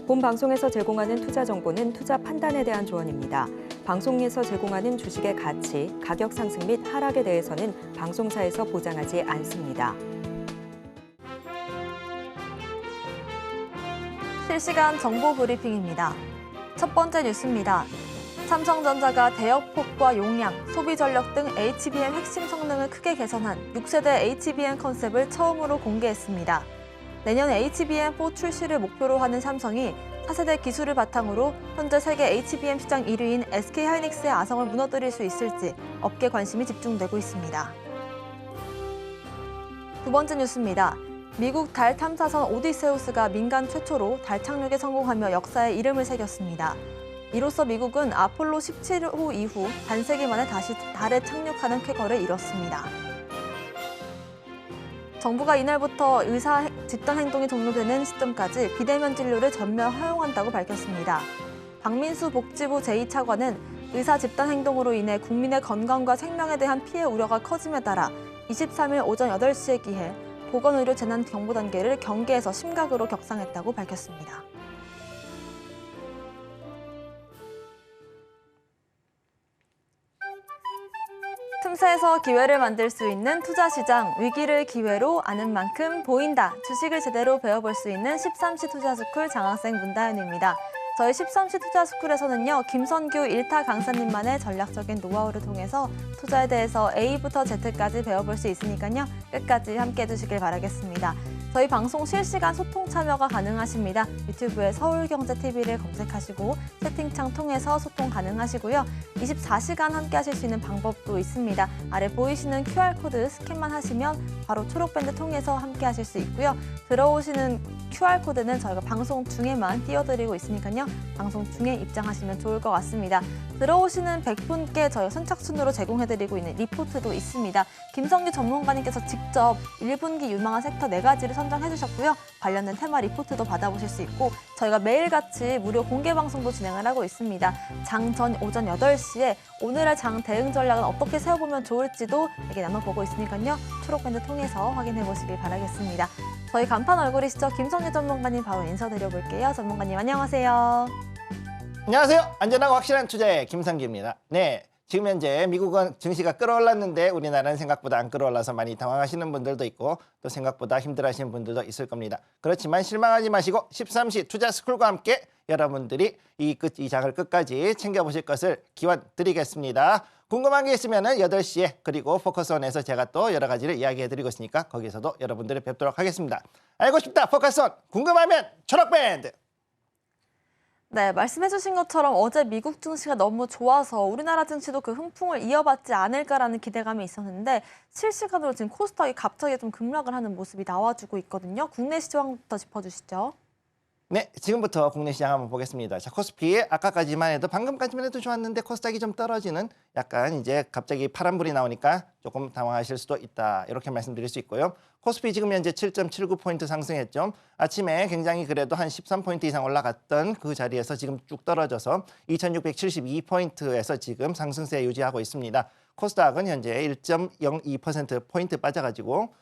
본 방송에서 제공하는 투자 정보는 투자 판단에 대한 조언입니다. 방송에서 제공하는 주식의 가치, 가격 상승 및 하락에 대해서는 방송사에서 보장하지 않습니다. 실시간 정보 브리핑입니다. 첫 번째 뉴스입니다. 삼성전자가 대역폭과 용량, 소비 전력 등 HBM 핵심 성능을 크게 개선한 6세대 HBM 컨셉을 처음으로 공개했습니다. 내년 HBM4 출시를 목표로 하는 삼성이 4세대 기술을 바탕으로 현재 세계 HBM 시장 1위인 SK하이닉스의 아성을 무너뜨릴 수 있을지 업계 관심이 집중되고 있습니다. 두 번째 뉴스입니다. 미국 달 탐사선 오디세우스가 민간 최초로 달 착륙에 성공하며 역사에 이름을 새겼습니다. 이로써 미국은 아폴로 17호 이후 반세기 만에 다시 달에 착륙하는 쾌거를 이뤘습니다. 정부가 이날부터 의사 집단 행동이 종료되는 시점까지 비대면 진료를 전면 허용한다고 밝혔습니다. 박민수 복지부 제2차관은 의사 집단 행동으로 인해 국민의 건강과 생명에 대한 피해 우려가 커짐에 따라 23일 오전 8시에 기해 보건의료 재난 경보 단계를 경계에서 심각으로 격상했다고 밝혔습니다. 틈새에서 기회를 만들 수 있는 투자시장, 위기를 기회로 아는 만큼 보인다. 주식을 제대로 배워볼 수 있는 13시 투자스쿨 장학생 문다현입니다. 저희 13시 투자스쿨에서는요, 김선규 1타 강사님만의 전략적인 노하우를 통해서 투자에 대해서 A부터 Z까지 배워볼 수 있으니까요, 끝까지 함께해 주시길 바라겠습니다. 저희 방송 실시간 소통 참여가 가능하십니다. 유튜브에 서울경제TV를 검색하시고 채팅창 통해서 소통 가능하시고요. 24시간 함께 하실 수 있는 방법도 있습니다. 아래 보이시는 QR코드 스캔만 하시면 바로 초록밴드 통해서 함께 하실 수 있고요. 들어오시는 QR코드는 저희가 방송 중에만 띄워드리고 있으니까요. 방송 중에 입장하시면 좋을 것 같습니다. 들어오시는 100분께 저희가 선착순으로 제공해드리고 있는 리포트도 있습니다. 김성규 전문가님께서 직접 1분기 유망한 섹터 4가지를 선정해주셨고요. 관련된 테마 리포트도 받아보실 수 있고 저희가 매일같이 무료 공개 방송도 진행을 하고 있습니다. 장 전 오전 8시에 오늘의 장 대응 전략은 어떻게 세워보면 좋을지도 얘기 나눠보고 있으니까요. 초록밴드 통해서 확인해보시길 바라겠습니다. 저희 간판 얼굴이시죠? 김성규 전문가님 바로 인사드려볼게요. 전문가님 안녕하세요. 안녕하세요. 안전하고 확실한 투자의 김성규입니다. 네, 지금 현재 미국은 증시가 끌어올랐는데 우리나라는 생각보다 안 끌어올라서 많이 당황하시는 분들도 있고 또 생각보다 힘들어하시는 분들도 있을 겁니다. 그렇지만 실망하지 마시고 13시 투자스쿨과 함께 여러분들이 이 장을 끝까지 챙겨보실 것을 기원 드리겠습니다. 궁금한 게 있으면 8시에 그리고 포커스온에서 제가 또 여러 가지를 이야기해드리고 있으니까 거기서도 여러분들을 뵙도록 하겠습니다. 알고 싶다 포커스온, 궁금하면 초록밴드. 네, 말씀해주신 것처럼 어제 미국 증시가 너무 좋아서 우리나라 증시도 그 훈풍을 이어받지 않을까라는 기대감이 있었는데 실시간으로 지금 코스닥이 갑자기 좀 급락을 하는 모습이 나와주고 있거든요. 국내 시장부터 짚어주시죠. 네, 지금부터 국내 시장 한번 보겠습니다. 자, 코스피 아까까지만 해도 방금까지만 해도 좋았는데 코스닥이 좀 떨어지는 약간 이제 갑자기 파란불이 나오니까 조금 당황하실 수도 있다. 이렇게 말씀드릴 수 있고요. 코스피 지금 현재 7.79포인트 상승했죠. 아침에 굉장히 그래도 한 13포인트 이상 올라갔던 그 자리에서 지금 쭉 떨어져서 2672포인트에서 지금 상승세 유지하고 있습니다. 코스닥은 현재 1.02%포인트 빠져가지고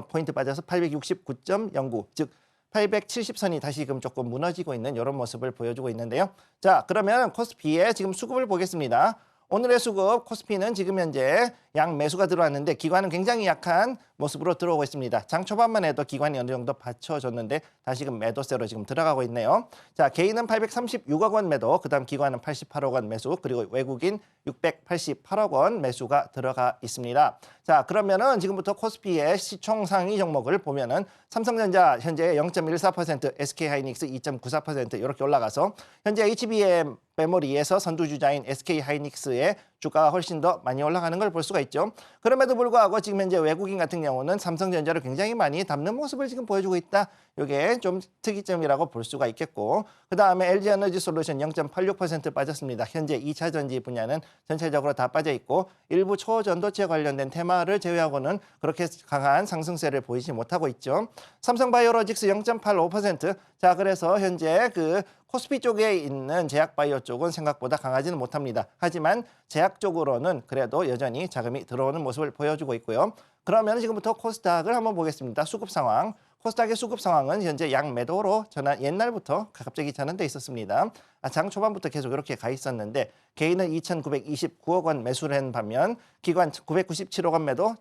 포인트 빠져서 869.09, 즉 870선이 다시금 조금 무너지고 있는 이런 모습을 보여주고 있는데요. 자, 그러면 코스피의 지금 수급을 보겠습니다. 오늘의 수급 코스피는 지금 현재 양 매수가 들어왔는데 기관은 굉장히 약한 모습으로 들어오고 있습니다. 장 초반만 해도 기관이 어느 정도 받쳐줬는데 다시금 매도세로 지금 들어가고 있네요. 자, 개인은 836억 원 매도, 그다음 기관은 88억 원 매수, 그리고 외국인 688억 원 매수가 들어가 있습니다. 자, 그러면은 지금부터 코스피의 시총 상위 종목을 보면은 삼성전자 현재 0.14%, SK하이닉스 2.94% 이렇게 올라가서 현재 HBM 메모리에서 선두주자인 SK하이닉스의 주가가 훨씬 더 많이 올라가는 걸 볼 수가 있죠. 그럼에도 불구하고 지금 현재 외국인 같은 경우는 삼성전자를 굉장히 많이 담는 모습을 지금 보여주고 있다. 이게 좀 특이점이라고 볼 수가 있겠고, 그 다음에 LG에너지솔루션 0.86% 빠졌습니다. 현재 2차 전지 분야는 전체적으로 다 빠져 있고 일부 초전도체 관련된 테마를 제외하고는 그렇게 강한 상승세를 보이지 못하고 있죠. 삼성바이오로직스 0.85%. 자, 그래서 현재 그 코스피 쪽에 있는 제약바이오 쪽은 생각보다 강하지는 못합니다. 하지만 제약 쪽으로는 그래도 여전히 자금이 들어오는 모습을 보여주고 있고요. 그러면 지금부터 코스닥을 한번 보겠습니다. 수급 상황. 코스닥의 수급 상황은 현재 양매도로 옛날부터 갑자기 전환돼 있었습니다. 장 초반부터 계속 이렇게 가 있었는데 개인은 2,929억 원 매수를 한 반면 기관 997억 원 매도,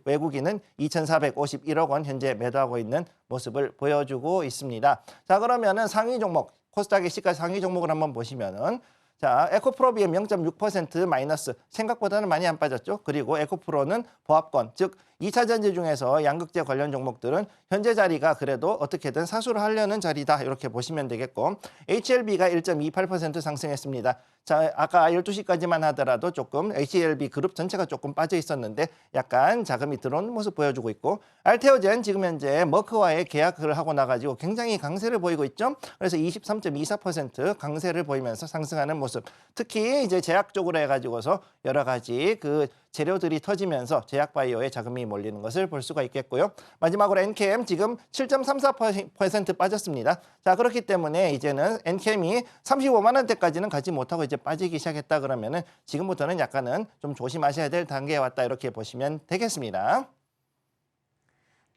외국인은 2,451억 원 현재 매도하고 있는 모습을 보여주고 있습니다. 자, 그러면은 상위 종목, 코스닥의 시가 상위 종목을 한번 보시면은 자, 에코프로 BM 0.6% 마이너스, 생각보다는 많이 안 빠졌죠. 그리고 에코프로는 보합권, 즉 2차 전지 중에서 양극재 관련 종목들은 현재 자리가 그래도 어떻게든 사수를 하려는 자리다, 이렇게 보시면 되겠고, HLB가 1.28% 상승했습니다. 자, 아까 12시까지만 하더라도 조금 HLB 그룹 전체가 조금 빠져 있었는데 약간 자금이 들어온 모습 보여주고 있고, 알테오젠 지금 현재 머크와의 계약을 하고 나가지고 굉장히 강세를 보이고 있죠. 그래서 23.24% 강세를 보이면서 상승하는 모습. 특히 이제 제약 쪽으로 해가지고서 여러 가지 그 재료들이 터지면서 제약 바이오에 자금이 몰리는 것을 볼 수가 있겠고요. 마지막으로 엔캠 지금 7.34% 빠졌습니다. 자, 그렇기 때문에 이제는 엔캠이 35만 원대까지는 가지 못하고 이제 빠지기 시작했다 그러면은 지금부터는 약간은 좀 조심하셔야 될 단계에 왔다, 이렇게 보시면 되겠습니다.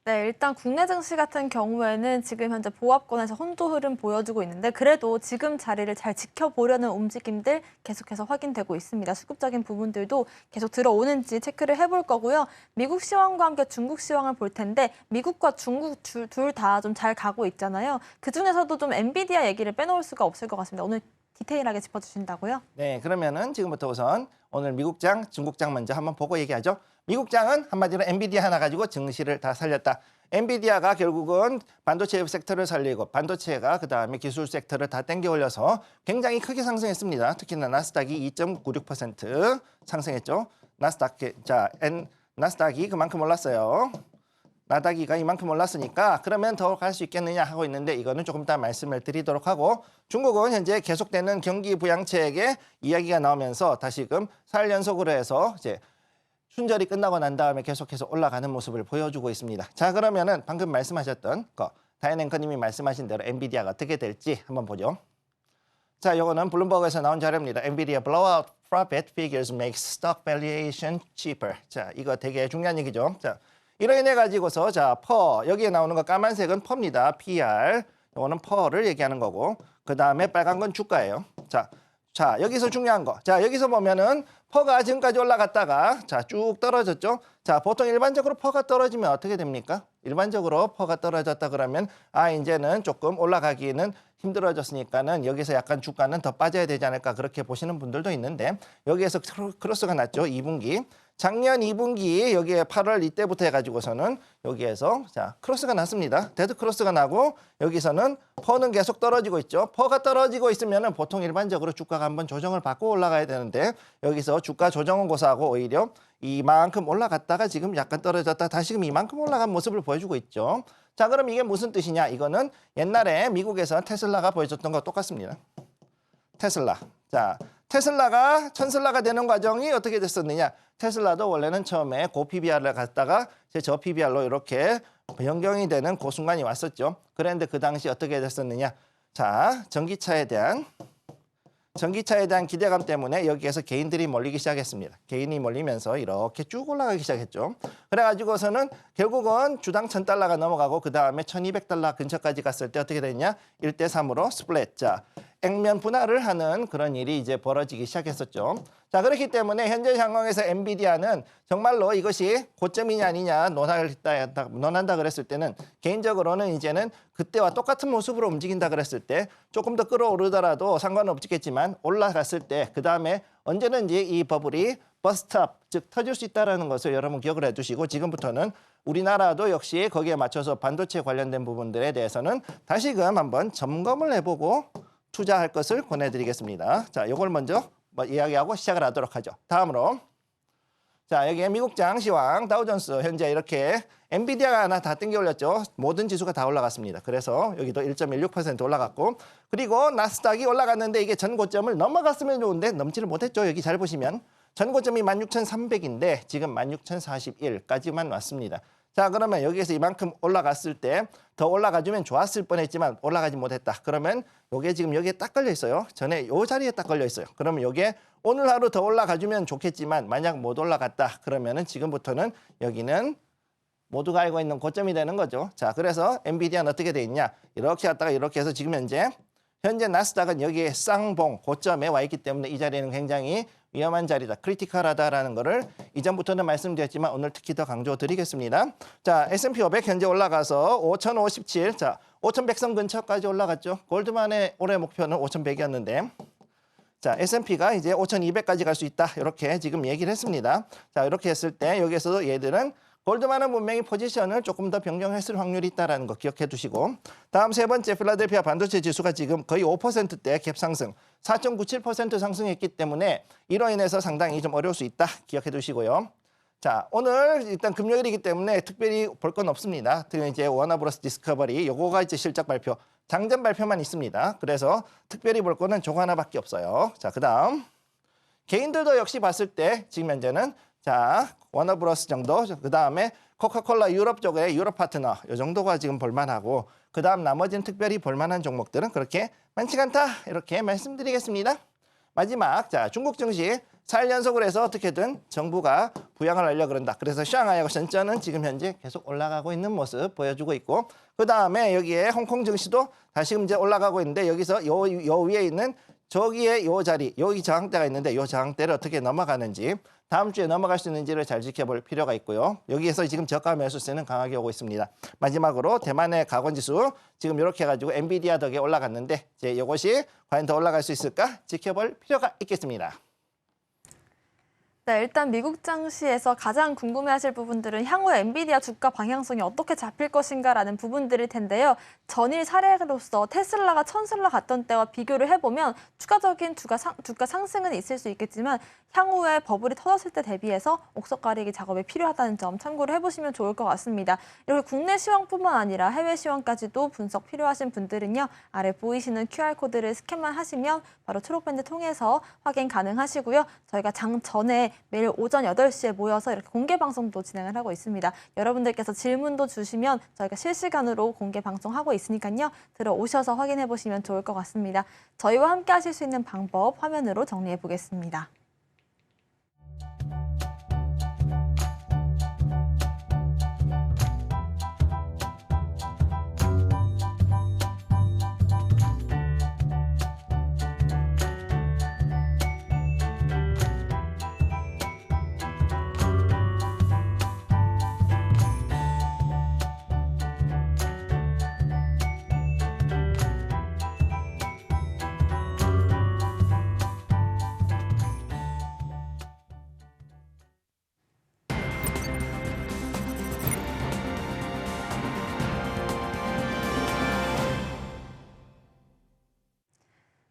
네, 일단 국내 증시 같은 경우에는 지금 현재 보합권에서 혼조 흐름 보여주고 있는데 그래도 지금 자리를 잘 지켜보려는 움직임들 계속해서 확인되고 있습니다. 수급적인 부분들도 계속 들어오는지 체크를 해볼 거고요. 미국 시황과 함께 중국 시황을 볼 텐데 미국과 중국 둘 다 좀 잘 가고 있잖아요. 그중에서도 좀 엔비디아 얘기를 빼놓을 수가 없을 것 같습니다. 오늘 디테일하게 짚어주신다고요? 네, 그러면은 지금부터 우선 오늘 미국장, 중국장 먼저 한번 보고 얘기하죠. 미국장은 한마디로 엔비디아 하나 가지고 증시를 다 살렸다. 엔비디아가 결국은 반도체 섹터를 살리고 반도체가 그다음에 기술 섹터를 다 땡겨 올려서 굉장히 크게 상승했습니다. 특히나 나스닥이 2.96% 상승했죠. 나스닥이 그만큼 올랐어요. 나다기가 이만큼 올랐으니까 그러면 더 갈 수 있겠느냐 하고 있는데 이거는 조금 이따 말씀을 드리도록 하고, 중국은 현재 계속되는 경기 부양책의 이야기가 나오면서 다시금 4일 연속으로 해서 이제 순절이 끝나고 난 다음에 계속해서 올라가는 모습을 보여주고 있습니다. 자, 그러면은 방금 말씀하셨던 거 다현 앵커님이 말씀하신 대로 엔비디아가 어떻게 될지 한번 보죠. 자, 이거는 블룸버그에서 나온 자료입니다. 엔비디아 blowout profit figures makes stock valuation cheaper. 자, 이거 되게 중요한 얘기죠. 자, 이로 인해 가지고서 자, 여기에 나오는 거 까만색은 퍼입니다. PR. 이거는 퍼를 얘기하는 거고, 그 다음에 빨간 건 주가예요. 자, 여기서 중요한 거. 자, 여기서 보면은 퍼가 지금까지 올라갔다가 자, 쭉 떨어졌죠. 자, 보통 일반적으로 퍼가 떨어지면 어떻게 됩니까? 일반적으로 퍼가 떨어졌다 그러면 이제는 조금 올라가기는 힘들어졌으니까는 여기서 약간 주가는 더 빠져야 되지 않을까, 그렇게 보시는 분들도 있는데 여기에서 크로스가 났죠. 2분기. 작년 2분기 여기에 8월 이때부터 해가지고서는 여기에서 자, 크로스가 났습니다. 데드 크로스가 나고 여기서는 퍼는 계속 떨어지고 있죠. 퍼가 떨어지고 있으면은 보통 일반적으로 주가가 한번 조정을 받고 올라가야 되는데 여기서 주가 조정은 고사하고 오히려 이만큼 올라갔다가 지금 약간 떨어졌다 다시금 이만큼 올라간 모습을 보여주고 있죠. 자, 그럼 이게 무슨 뜻이냐? 이거는 옛날에 미국에서 테슬라가 보여줬던 거 똑같습니다. 테슬라. 자, 테슬라가 천슬라가 되는 과정이 어떻게 됐었느냐? 테슬라도 원래는 처음에 고 PBR을 갔다가 저 PBR로 이렇게 변경이 되는 그 순간이 왔었죠. 그런데 그 당시 어떻게 됐었느냐? 자, 전기차에 대한 기대감 때문에 여기에서 개인들이 몰리기 시작했습니다. 개인이 몰리면서 이렇게 쭉 올라가기 시작했죠. 그래가지고서는 결국은 주당 1,000달러가 넘어가고 그 다음에 1,200달러 근처까지 갔을 때 어떻게 됐냐? 1대3으로 스플릿. 자, 액면 분할을 하는 그런 일이 이제 벌어지기 시작했었죠. 자, 그렇기 때문에 현재 상황에서 엔비디아는 정말로 이것이 고점이냐 아니냐 논한다 그랬을 때는 개인적으로는 이제는 그때와 똑같은 모습으로 움직인다 그랬을 때 조금 더 끌어오르더라도 상관은 없겠지만 올라갔을 때 그 다음에 언제든지 이 버블이 버스트업, 즉 터질 수 있다는 것을 여러분 기억을 해두시고 지금부터는 우리나라도 역시 거기에 맞춰서 반도체 관련된 부분들에 대해서는 다시금 한번 점검을 해보고 투자할 것을 권해드리겠습니다. 자, 이걸 먼저 이야기하고 시작을 하도록 하죠. 다음으로 자, 여기에 미국장 시황 다우존스 현재 이렇게 엔비디아가 하나 다 땡겨 올렸죠. 모든 지수가 다 올라갔습니다. 그래서 여기도 1.16% 올라갔고, 그리고 나스닥이 올라갔는데 이게 전 고점을 넘어갔으면 좋은데 넘지를 못했죠. 여기 잘 보시면 전 고점이 16,300인데 지금 16,041까지만 왔습니다. 자, 그러면 여기에서 이만큼 올라갔을 때 더 올라가주면 좋았을 뻔했지만 올라가지 못했다. 그러면 요게 지금 여기에 딱 걸려 있어요. 전에 요 자리에 딱 걸려 있어요. 그러면 요게 오늘 하루 더 올라가주면 좋겠지만 만약 못 올라갔다. 그러면은 지금부터는 여기는 모두가 알고 있는 고점이 되는 거죠. 자, 그래서 엔비디아는 어떻게 돼 있냐? 이렇게 갔다가 이렇게 해서 지금 현재 나스닥은 여기에 쌍봉 고점에 와 있기 때문에 이 자리는 굉장히 위험한 자리다. 크리티컬하다라는 거를 이전부터는 말씀드렸지만 오늘 특히 더 강조드리겠습니다. 자, S&P 500 현재 올라가서 5,057. 자, 5,100선 근처까지 올라갔죠. 골드만의 올해 목표는 5,100이었는데 자, S&P가 이제 5,200까지 갈 수 있다. 이렇게 지금 얘기를 했습니다. 자, 이렇게 했을 때 여기에서도 얘들은 골드만은 분명히 포지션을 조금 더 변경했을 확률이 있다는 거 기억해 두시고 다음 세 번째 필라델피아 반도체 지수가 지금 거의 5%대 갭 상승 4.97% 상승했기 때문에 이로 인해서 상당히 좀 어려울 수 있다. 기억해 두시고요. 자, 오늘 일단 금요일이기 때문에 특별히 볼 건 없습니다. 특히 이제 워너브러스 디스커버리 요거가 이제 실적 발표 장전 발표만 있습니다. 그래서 특별히 볼 거는 저거 하나밖에 없어요. 자, 그다음 개인들도 역시 봤을 때 지금 현재는 자, 워너브러스 정도, 그 다음에 코카콜라 유럽 쪽의 유럽 파트너 이 정도가 지금 볼만하고 그 다음 나머지는 특별히 볼만한 종목들은 그렇게 많지가 않다 이렇게 말씀드리겠습니다. 마지막 자 중국 증시 4일 연속으로 해서 어떻게든 정부가 부양을 하려고 그런다. 그래서 샹하이하고深圳은 지금 현재 계속 올라가고 있는 모습 보여주고 있고 그 다음에 여기에 홍콩 증시도 다시 이제 올라가고 있는데 여기서 요 위에 있는 저기에 요 자리 여기 저항대가 있는데 요 저항대를 어떻게 넘어가는지 다음 주에 넘어갈 수 있는지를 잘 지켜볼 필요가 있고요. 여기에서 지금 저가 매수세는 강하게 오고 있습니다. 마지막으로 대만의 가건지수 지금 이렇게 해가지고 엔비디아 덕에 올라갔는데 이제 이것이 과연 더 올라갈 수 있을까 지켜볼 필요가 있겠습니다. 네, 일단 미국 증시에서 가장 궁금해하실 부분들은 향후 엔비디아 주가 방향성이 어떻게 잡힐 것인가라는 부분들일 텐데요. 전일 사례로서 테슬라가 1000슬러 갔던 때와 비교를 해보면 추가적인 주가 상승은 있을 수 있겠지만 향후에 버블이 터졌을 때 대비해서 옥석 가리기 작업이 필요하다는 점 참고를 해보시면 좋을 것 같습니다. 이렇게 국내 시황뿐만 아니라 해외 시황까지도 분석 필요하신 분들은요. 아래 보이시는 QR코드를 스캔만 하시면 바로 초록밴드 통해서 확인 가능하시고요. 저희가 장 전에 매일 오전 8시에 모여서 이렇게 공개 방송도 진행을 하고 있습니다. 여러분들께서 질문도 주시면 저희가 실시간으로 공개 방송하고 있으니까요. 들어오셔서 확인해 보시면 좋을 것 같습니다. 저희와 함께 하실 수 있는 방법 화면으로 정리해 보겠습니다.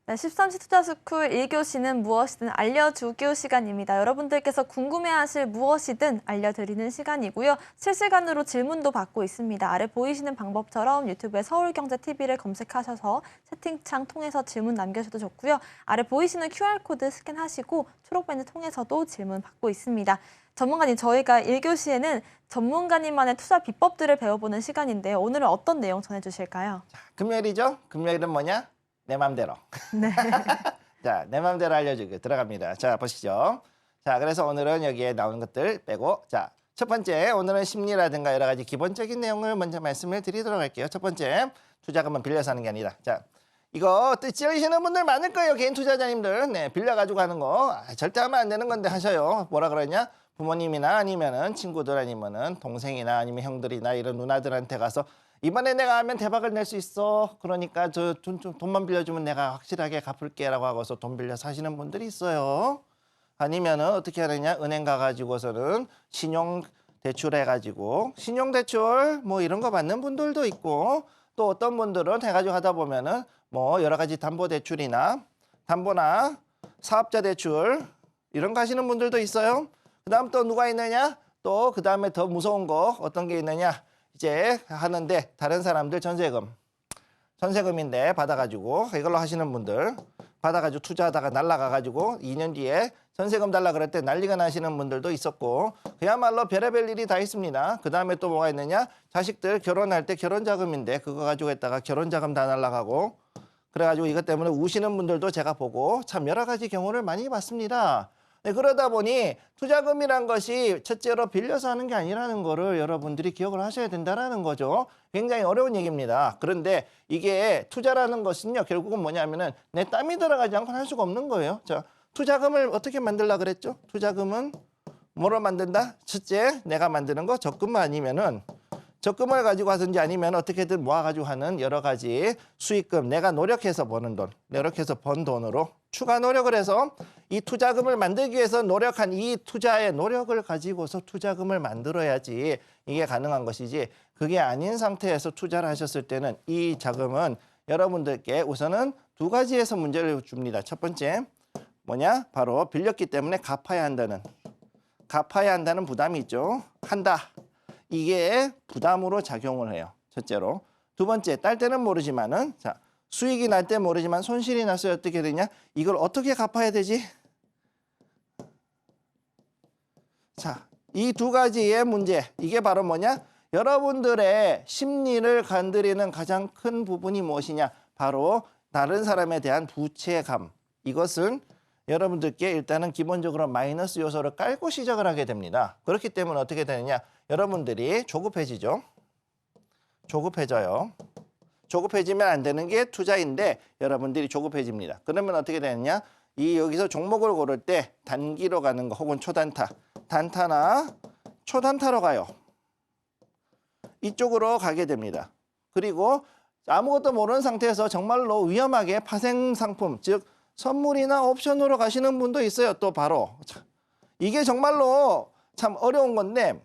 네, 13시 투자스쿨 1교시는 무엇이든 알려주교 시간입니다. 여러분들께서 궁금해하실 무엇이든 알려드리는 시간이고요. 실시간으로 질문도 받고 있습니다. 아래 보이시는 방법처럼 유튜브에 서울경제TV를 검색하셔서 채팅창 통해서 질문 남겨주셔도 좋고요. 아래 보이시는 QR코드 스캔하시고 초록밴드 통해서도 질문 받고 있습니다. 전문가님, 저희가 1교시에는 전문가님만의 투자 비법들을 배워보는 시간인데요. 오늘은 어떤 내용 전해주실까요? 금요일이죠? 금요일은 뭐냐? 내 맘대로. 네. 자, 내 맘대로 알려주기 들어갑니다. 자, 보시죠. 자, 그래서 오늘은 여기에 나오는 것들 빼고 자, 첫 번째 오늘은 심리라든가 여러 가지 기본적인 내용을 먼저 말씀을 드리도록 할게요. 첫 번째, 투자금은 빌려서 하는 게 아니다. 자, 이거 찌르시는 분들 많을 거예요. 개인 투자자님들. 네, 빌려가지고 하는 거 절대 하면 안 되는 건데 하셔요. 뭐라 그러냐? 부모님이나 아니면은 친구들 아니면은 동생이나 아니면 형들이나 이런 누나들한테 가서 이번에 내가 하면 대박을 낼 수 있어. 그러니까 저 돈만 빌려주면 내가 확실하게 갚을게라고 하고서 돈 빌려서 하시는 분들이 있어요. 아니면은 어떻게 하느냐? 은행 가가지고서는 신용 대출 해가지고 신용 대출 뭐 이런 거 받는 분들도 있고 또 어떤 분들은 해가지고 하다 보면은 뭐 여러 가지 담보 대출이나 담보나 사업자 대출 이런 거 하시는 분들도 있어요. 그다음 또 누가 있느냐? 또 그다음에 더 무서운 거 어떤 게 있느냐? 이제 하는데 다른 사람들 전세금인데 받아가지고 이걸로 하시는 분들 받아가지고 투자하다가 날라가가지고 2년 뒤에 전세금 달라 그럴 때 난리가 나시는 분들도 있었고 그야말로 별의별 일이 다 있습니다. 그 다음에 또 뭐가 있느냐? 자식들 결혼할 때 결혼자금인데 그거 가지고 했다가 결혼자금 다 날라가고 그래가지고 이것 때문에 우시는 분들도 제가 보고 참 여러 가지 경우를 많이 봤습니다. 네, 그러다 보니 투자금이란 것이 첫째로 빌려서 하는 게 아니라는 거를 여러분들이 기억을 하셔야 된다는 거죠. 굉장히 어려운 얘기입니다. 그런데 이게 투자라는 것은요, 결국은 뭐냐면은 내 땀이 들어가지 않고는 할 수가 없는 거예요. 자, 투자금을 어떻게 만들라 그랬죠? 투자금은 뭐로 만든다? 첫째, 내가 만드는 거 적금만 아니면은 적금을 가지고 하든지 아니면 어떻게든 모아가지고 하는 여러 가지 수익금, 내가 노력해서 버는 돈, 노력해서 번 돈으로 추가 노력을 해서 이 투자금을 만들기 위해서 노력한 이 투자의 노력을 가지고서 투자금을 만들어야지 이게 가능한 것이지, 그게 아닌 상태에서 투자를 하셨을 때는 이 자금은 여러분들께 우선은 두 가지에서 문제를 줍니다. 첫 번째 뭐냐? 바로 빌렸기 때문에 갚아야 한다는 부담이 있죠. 한다. 이게 부담으로 작용을 해요. 첫째로. 두 번째, 딸 때는 모르지만은, 자, 수익이 날 때 모르지만 손실이 났어요. 어떻게 되냐? 이걸 어떻게 갚아야 되지? 자, 이 두 가지의 문제, 이게 바로 뭐냐? 여러분들의 심리를 건드리는 가장 큰 부분이 무엇이냐? 바로 다른 사람에 대한 부채감. 이것은 여러분들께 일단은 기본적으로 마이너스 요소를 깔고 시작을 하게 됩니다. 그렇기 때문에 어떻게 되느냐? 여러분들이 조급해지죠. 조급해져요. 조급해지면 안 되는 게 투자인데 여러분들이 조급해집니다. 그러면 어떻게 되느냐? 이 여기서 종목을 고를 때 단기로 가는 거 혹은 초단타, 단타나 초단타로 가요. 이쪽으로 가게 됩니다. 그리고 아무것도 모르는 상태에서 정말로 위험하게 파생 상품, 즉 선물이나 옵션으로 가시는 분도 있어요. 또 바로 이게 정말로 참 어려운 건데,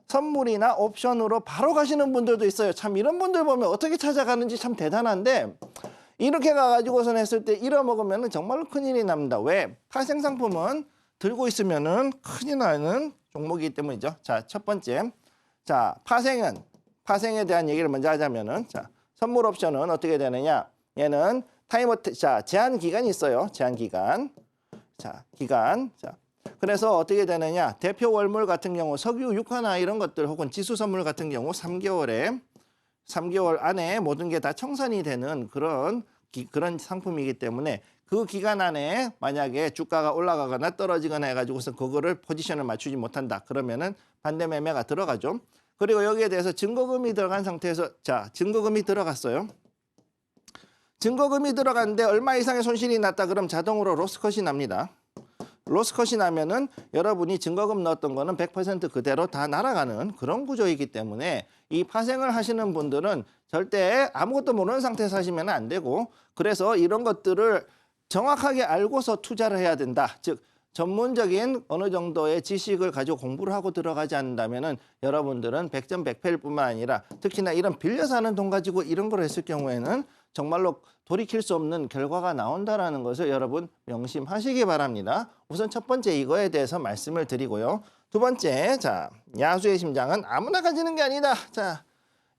선물이나 옵션으로 바로 가시는 분들도 있어요. 참 이런 분들 보면 어떻게 찾아가는지 참 대단한데, 이렇게 가가지고선 했을 때 잃어먹으면 정말로 큰일이 납니다. 왜? 파생 상품은 들고 있으면은 큰일 나는 종목이기 때문이죠. 자, 첫 번째, 자, 파생에 대한 얘기를 먼저 하자면은, 자, 선물 옵션은 어떻게 되느냐? 얘는 자, 제한 기간이 있어요. 제한 기간. 자, 자, 그래서 어떻게 되느냐? 대표 월물 같은 경우 석유 유가나 이런 것들 혹은 지수 선물 같은 경우 3개월 안에 모든 게 다 청산이 되는 그런 상품이기 때문에 그 기간 안에 만약에 주가가 올라가거나 떨어지거나 해가지고서 그거를 포지션을 맞추지 못한다. 그러면은 반대 매매가 들어가죠. 그리고 여기에 대해서 증거금이 들어간 상태에서, 자, 증거금이 들어갔어요. 증거금이 들어갔는데 얼마 이상의 손실이 났다 그럼 자동으로 로스컷이 납니다. 로스컷이 나면은 여러분이 증거금 넣었던 거는 100% 그대로 다 날아가는 그런 구조이기 때문에 이 파생을 하시는 분들은 절대 아무것도 모르는 상태에서 하시면 안 되고, 그래서 이런 것들을 정확하게 알고서 투자를 해야 된다. 즉 전문적인 어느 정도의 지식을 가지고 공부를 하고 들어가지 않는다면은 여러분들은 100점 100패일 뿐만 아니라 특히나 이런 빌려서 하는 돈 가지고 이런 걸 했을 경우에는 정말로 돌이킬 수 없는 결과가 나온다라는 것을 여러분 명심하시기 바랍니다. 우선 첫 번째 이거에 대해서 말씀을 드리고요. 두 번째, 자, 야수의 심장은 아무나 가지는 게 아니다. 자,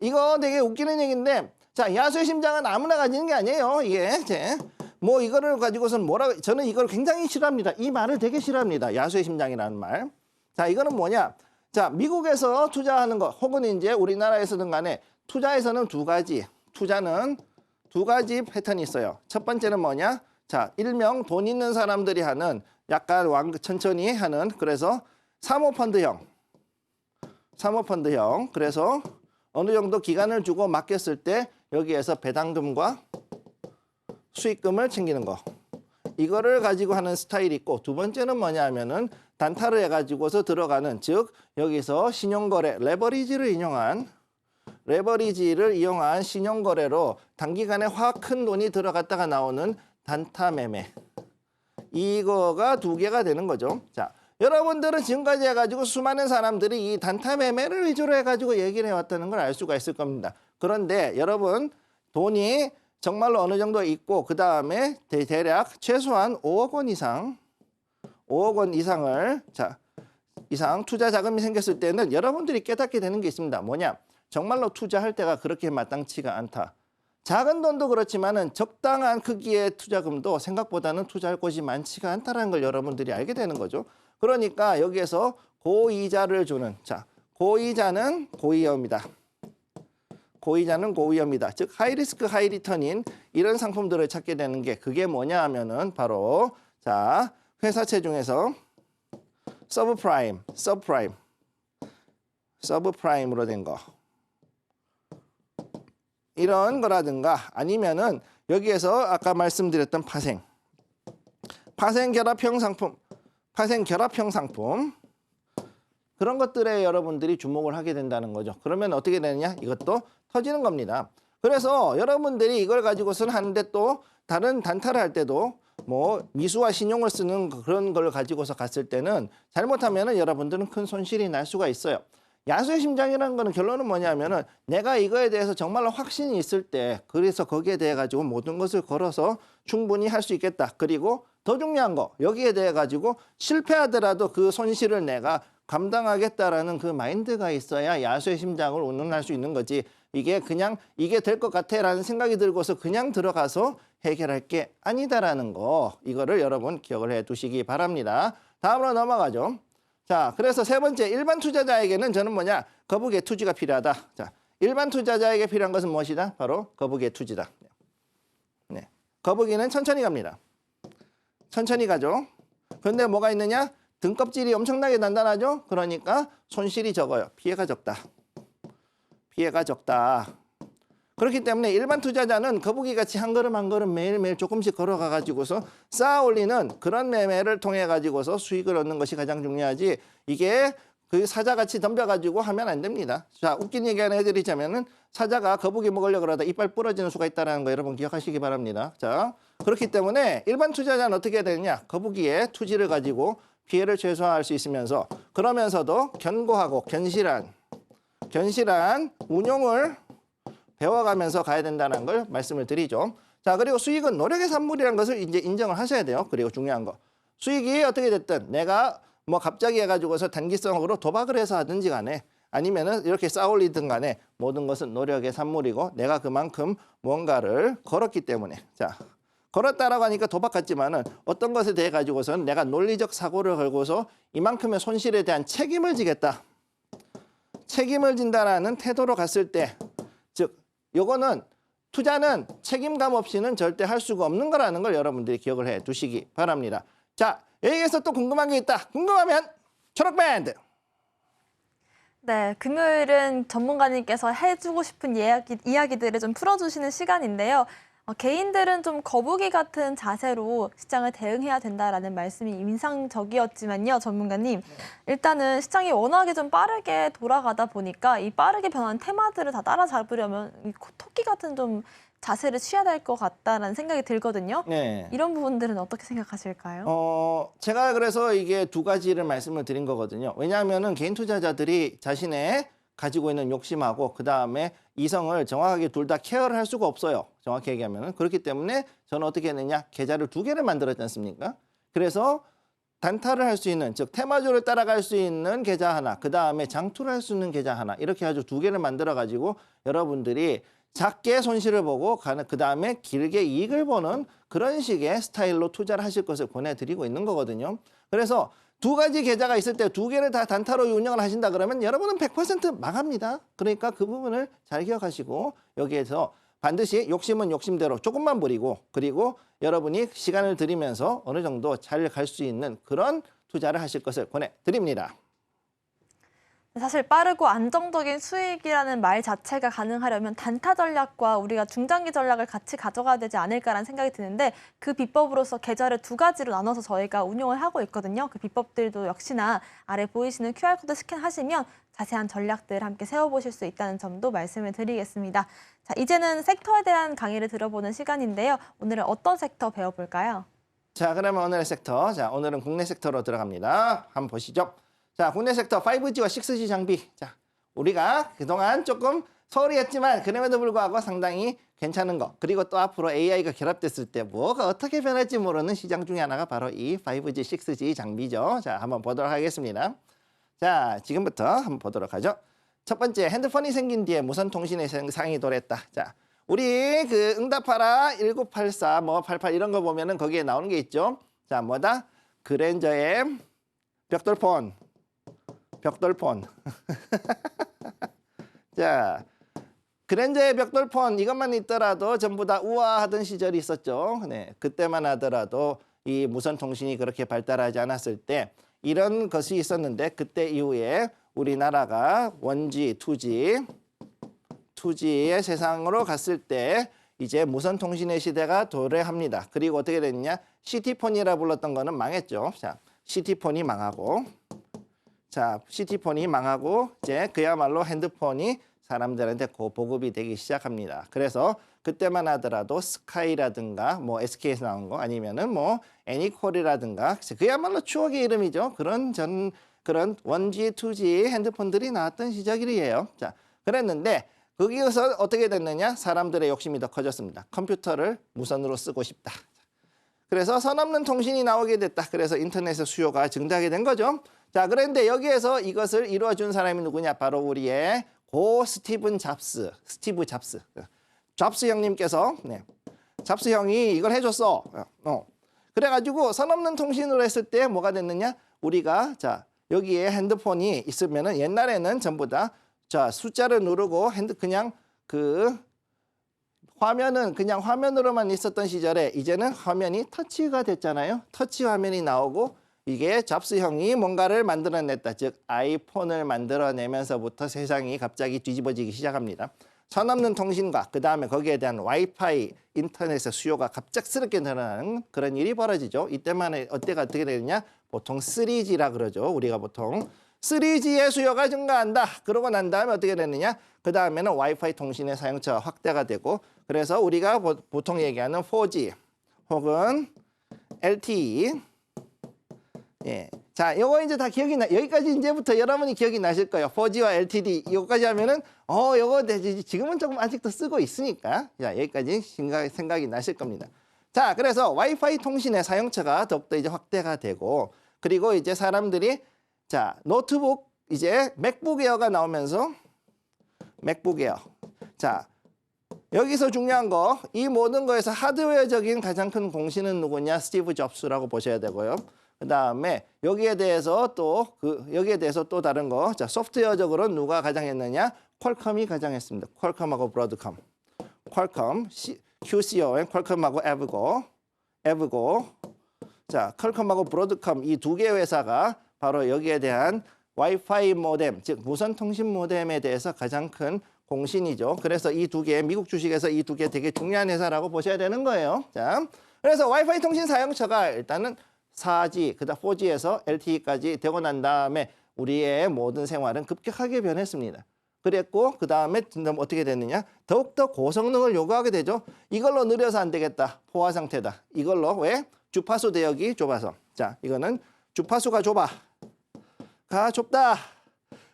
이거 되게 웃기는 얘기인데, 자, 야수의 심장은 아무나 가지는 게 아니에요. 이게 뭐 이거를 가지고선 저는 이걸 굉장히 싫어합니다. 이 말을 되게 싫어합니다. 야수의 심장이라는 말. 자, 이거는 뭐냐? 자, 미국에서 투자하는 거 혹은 이제 우리나라에서든 간에 투자에서는 투자는 두 가지 패턴이 있어요. 첫 번째는 뭐냐? 자, 일명 돈 있는 사람들이 하는 약간 천천히 하는, 그래서 사모펀드형. 그래서 어느 정도 기간을 주고 맡겼을 때 여기에서 배당금과 수익금을 챙기는 거. 이거를 가지고 하는 스타일이 있고, 두 번째는 뭐냐 하면은 단타를 해가지고서 들어가는, 즉 여기서 신용거래, 레버리지를 이용한 신용거래로 단기간에 확 큰 돈이 들어갔다가 나오는 단타 매매. 이거가 두 개가 되는 거죠. 자, 여러분들은 지금까지 해가지고 수많은 사람들이 이 단타 매매를 위주로 해가지고 얘기를 해왔다는 걸 알 수가 있을 겁니다. 그런데 여러분, 돈이 정말로 어느 정도 있고 그 다음에 대략 최소한 5억 원 이상을 이상 투자 자금이 생겼을 때는 여러분들이 깨닫게 되는 게 있습니다. 뭐냐? 정말로 투자할 때가 그렇게 마땅치가 않다. 작은 돈도 그렇지만은 적당한 크기의 투자금도 생각보다는 투자할 곳이 많지가 않다는 걸 여러분들이 알게 되는 거죠. 그러니까 여기에서 고이자를 주는, 자, 고이자는 고위험이다. 즉 하이리스크 하이리턴인 이런 상품들을 찾게 되는 게, 그게 뭐냐 하면은 바로, 자, 회사채 중에서 서브프라임, 서브프라임으로 된 거. 이런 거라든가 아니면은 여기에서 아까 말씀드렸던 파생 결합형 상품 그런 것들에 여러분들이 주목을 하게 된다는 거죠. 그러면 어떻게 되느냐? 이것도 터지는 겁니다. 그래서 여러분들이 이걸 가지고서는 하는데 또 다른 단타를 할 때도 뭐 미수와 신용을 쓰는 그런 걸 가지고서 갔을 때는 잘못하면은 여러분들은 큰 손실이 날 수가 있어요. 야수의 심장이라는 거는 결론은 뭐냐면은 내가 이거에 대해서 정말로 확신이 있을 때 그래서 거기에 대해 가지고 모든 것을 걸어서 충분히 할 수 있겠다. 그리고 더 중요한 거 여기에 대해 가지고 실패하더라도 그 손실을 내가 감당하겠다라는 그 마인드가 있어야 야수의 심장을 운운할 수 있는 거지. 이게 그냥 이게 될 것 같아라는 생각이 들고서 그냥 들어가서 해결할 게 아니다라는 거. 이거를 여러분 기억을 해 두시기 바랍니다. 다음으로 넘어가죠. 자, 그래서 세 번째 일반 투자자에게는 저는 뭐냐? 거북이의 투지가 필요하다. 자, 일반 투자자에게 필요한 것은 무엇이다? 바로 거북이의 투지다. 네. 거북이는 천천히 갑니다. 천천히 가죠. 그런데 뭐가 있느냐? 등껍질이 엄청나게 단단하죠? 그러니까 손실이 적어요. 피해가 적다. 피해가 적다. 그렇기 때문에 일반 투자자는 거북이같이 한 걸음 한 걸음 매일매일 조금씩 걸어가 가지고서 쌓아 올리는 그런 매매를 통해 가지고서 수익을 얻는 것이 가장 중요하지 이게 그 사자같이 덤벼가지고 하면 안 됩니다. 자, 웃긴 얘기 하나 해드리자면은 사자가 거북이 먹으려고 그러다 이빨 부러지는 수가 있다는 거 여러분 기억하시기 바랍니다. 자, 그렇기 때문에 일반 투자자는 어떻게 해야 되느냐? 거북이의 투지를 가지고 피해를 최소화할 수 있으면서 그러면서도 견고하고 견실한 운용을 배워가면서 가야 된다는 걸 말씀을 드리죠. 자, 그리고 수익은 노력의 산물이라는 것을 이제 인정을 하셔야 돼요. 그리고 중요한 거. 수익이 어떻게 됐든 내가 뭐 갑자기 해가지고서 단기성으로 도박을 해서 하든지 간에 아니면은 이렇게 쌓아올리든 간에 모든 것은 노력의 산물이고 내가 그만큼 뭔가를 걸었기 때문에 자, 걸었다라고 하니까 도박 같지만은 어떤 것에 대해 가지고서는 내가 논리적 사고를 걸고서 이만큼의 손실에 대한 책임을 지겠다. 책임을 진다라는 태도로 갔을 때 즉 요거는 투자는 책임감 없이는 절대 할 수가 없는 거라는 걸 여러분들이 기억을 해 두시기 바랍니다. 자, 여기에서 또 궁금한 게 있다. 궁금하면 초록 밴드. 네, 금요일은 전문가님께서 해주고 싶은 이야기들을 좀 풀어주시는 시간인데요. 개인들은 좀 거북이 같은 자세로 시장을 대응해야 된다라는 말씀이 인상적이었지만요, 전문가님. 일단은 시장이 워낙에 좀 빠르게 돌아가다 보니까 이 빠르게 변하는 테마들을 다 따라잡으려면 이 토끼 같은 좀 자세를 취해야 될 것 같다라는 생각이 들거든요. 네. 이런 부분들은 어떻게 생각하실까요? 제가 그래서 이게 두 가지를 말씀을 드린 거거든요. 왜냐하면은 개인 투자자들이 자신의 가지고 있는 욕심하고 그다음에 이성을 정확하게 둘 다 케어를 할 수가 없어요. 정확히 얘기하면은. 그렇기 때문에 저는 어떻게 했느냐? 계좌를 2개를 만들었지 않습니까? 그래서 단타를 할 수 있는, 즉 테마주를 따라갈 수 있는 계좌 하나, 그다음에 장투를 할 수 있는 계좌 하나 이렇게 아주 2개를 만들어 가지고 여러분들이 작게 손실을 보고 그다음에 길게 이익을 보는 그런 식의 스타일로 투자를 하실 것을 권해드리고 있는 거거든요. 그래서 2가지 계좌가 있을 때 2개를 다 단타로 운영을 하신다 그러면 여러분은 100% 망합니다. 그러니까 그 부분을 잘 기억하시고 여기에서 반드시 욕심은 욕심대로 조금만 부리고 그리고 여러분이 시간을 들이면서 어느 정도 잘 갈 수 있는 그런 투자를 하실 것을 권해드립니다. 사실 빠르고 안정적인 수익이라는 말 자체가 가능하려면 단타 전략과 우리가 중장기 전략을 같이 가져가야 되지 않을까라는 생각이 드는데 그 비법으로서 계좌를 2가지로 나눠서 저희가 운용을 하고 있거든요. 그 비법들도 역시나 아래 보이시는 QR코드 스캔하시면 자세한 전략들 함께 세워보실 수 있다는 점도 말씀을 드리겠습니다. 자, 이제는 섹터에 대한 강의를 들어보는 시간인데요. 오늘은 어떤 섹터 배워볼까요? 자, 그러면 오늘의 섹터. 자, 오늘은 국내 섹터로 들어갑니다. 한번 보시죠. 자, 국내 섹터 5G와 6G 장비. 자, 우리가 그동안 조금 소홀히 했지만 그럼에도 불구하고 상당히 괜찮은 거. 그리고 또 앞으로 AI가 결합됐을 때 뭐가 어떻게 변할지 모르는 시장 중에 하나가 바로 이 5G, 6G 장비죠. 자, 한번 보도록 하겠습니다. 자, 지금부터 한번 보도록 하죠. 첫 번째, 핸드폰이 생긴 뒤에 무선 통신의 상이 도래했다. 자, 우리 그 응답하라 1984, 뭐 88 이런 거 보면은 거기에 나오는 게 있죠. 자, 뭐다? 그랜저의 벽돌폰. 자, 그랜저의 벽돌폰 이것만 있더라도 전부 다 우아하던 시절이 있었죠. 네, 그때만 하더라도 이 무선 통신이 그렇게 발달하지 않았을 때 이런 것이 있었는데 그때 이후에 우리나라가 1G, 2G의 세상으로 갔을 때 이제 무선 통신의 시대가 도래합니다. 그리고 어떻게 됐냐? 시티폰이라 불렀던 거는 망했죠. 자, 시티폰이 망하고 이제 그야말로 핸드폰이 사람들한테 보급이 되기 시작합니다. 그래서 그때만 하더라도 스카이라든가 뭐 SK에서 나온 거 아니면은 뭐 애니콜이라든가 그야말로 추억의 이름이죠. 그런 1G, 2G 핸드폰들이 나왔던 시절이에요. 자, 그랬는데 거기에서 어떻게 됐느냐? 사람들의 욕심이 더 커졌습니다. 컴퓨터를 무선으로 쓰고 싶다. 그래서 선 없는 통신이 나오게 됐다. 그래서 인터넷의 수요가 증대하게 된 거죠. 자, 그런데 여기에서 이것을 이루어준 사람이 누구냐? 바로 우리의 고 스티브 잡스 형님께서 잡스 형이 이걸 해줬어. 그래가지고 선 없는 통신으로 했을 때 뭐가 됐느냐? 우리가 자 여기에 핸드폰이 있으면은 옛날에는 전부 다 자 숫자를 누르고 그냥 그 화면은 그냥 화면으로만 있었던 시절에 이제는 화면이 터치가 됐잖아요. 터치 화면이 나오고 이게 잡스 형이 뭔가를 만들어냈다. 즉 아이폰을 만들어내면서부터 세상이 갑자기 뒤집어지기 시작합니다. 선 없는 통신과 그 다음에 거기에 대한 와이파이 인터넷의 수요가 갑작스럽게 늘어나는 그런 일이 벌어지죠. 이때만 어때가 어떻게 되느냐? 보통 3G라 그러죠. 우리가 보통 3G의 수요가 증가한다. 그러고 난 다음에 어떻게 되느냐? 그 다음에는 와이파이 통신의 사용처가 확대가 되고 그래서 우리가 보통 얘기하는 4G 혹은 LTE 예. 자, 요거 이제 다 기억이 여기까지 이제부터 여러분이 기억이 나실 거예요. 4G와 LTE 이거까지 하면은 요거 지금은 조금 아직도 쓰고 있으니까 자, 여기까지 생각이 나실 겁니다. 자, 그래서 와이파이 통신의 사용처가 더욱더 이제 확대가 되고 그리고 이제 사람들이 자, 노트북 이제 맥북 에어가 나오면서 맥북 에어. 자, 여기서 중요한 거 이 모든 거에서 하드웨어적인 가장 큰 공신은 누구냐? 스티브 잡스라고 보셔야 되고요. 그다음에 여기에 대해서 또 다른 거. 자, 소프트웨어적으로 누가 가장 했느냐? 퀄컴이 가장 했습니다. 퀄컴하고 브로드컴. 퀄컴 QCOM 퀄컴하고 에브고. 자, 퀄컴하고 브로드컴 이 두 개 회사가 바로 여기에 대한 와이파이 모뎀, 즉 무선 통신 모뎀에 대해서 가장 큰 공신이죠. 그래서 이 두 개, 미국 주식에서 이 두 개 되게 중요한 회사라고 보셔야 되는 거예요. 자, 그래서 와이파이 통신 사용처가 일단은 4G, 그다음 4G에서 LTE까지 되고 난 다음에 우리의 모든 생활은 급격하게 변했습니다. 그랬고 그 다음에 어떻게 됐느냐? 더욱더 고성능을 요구하게 되죠. 이걸로 느려서 안 되겠다. 포화 상태다. 이걸로 왜? 주파수 대역이 좁아서. 자, 이거는 주파수가 좁다.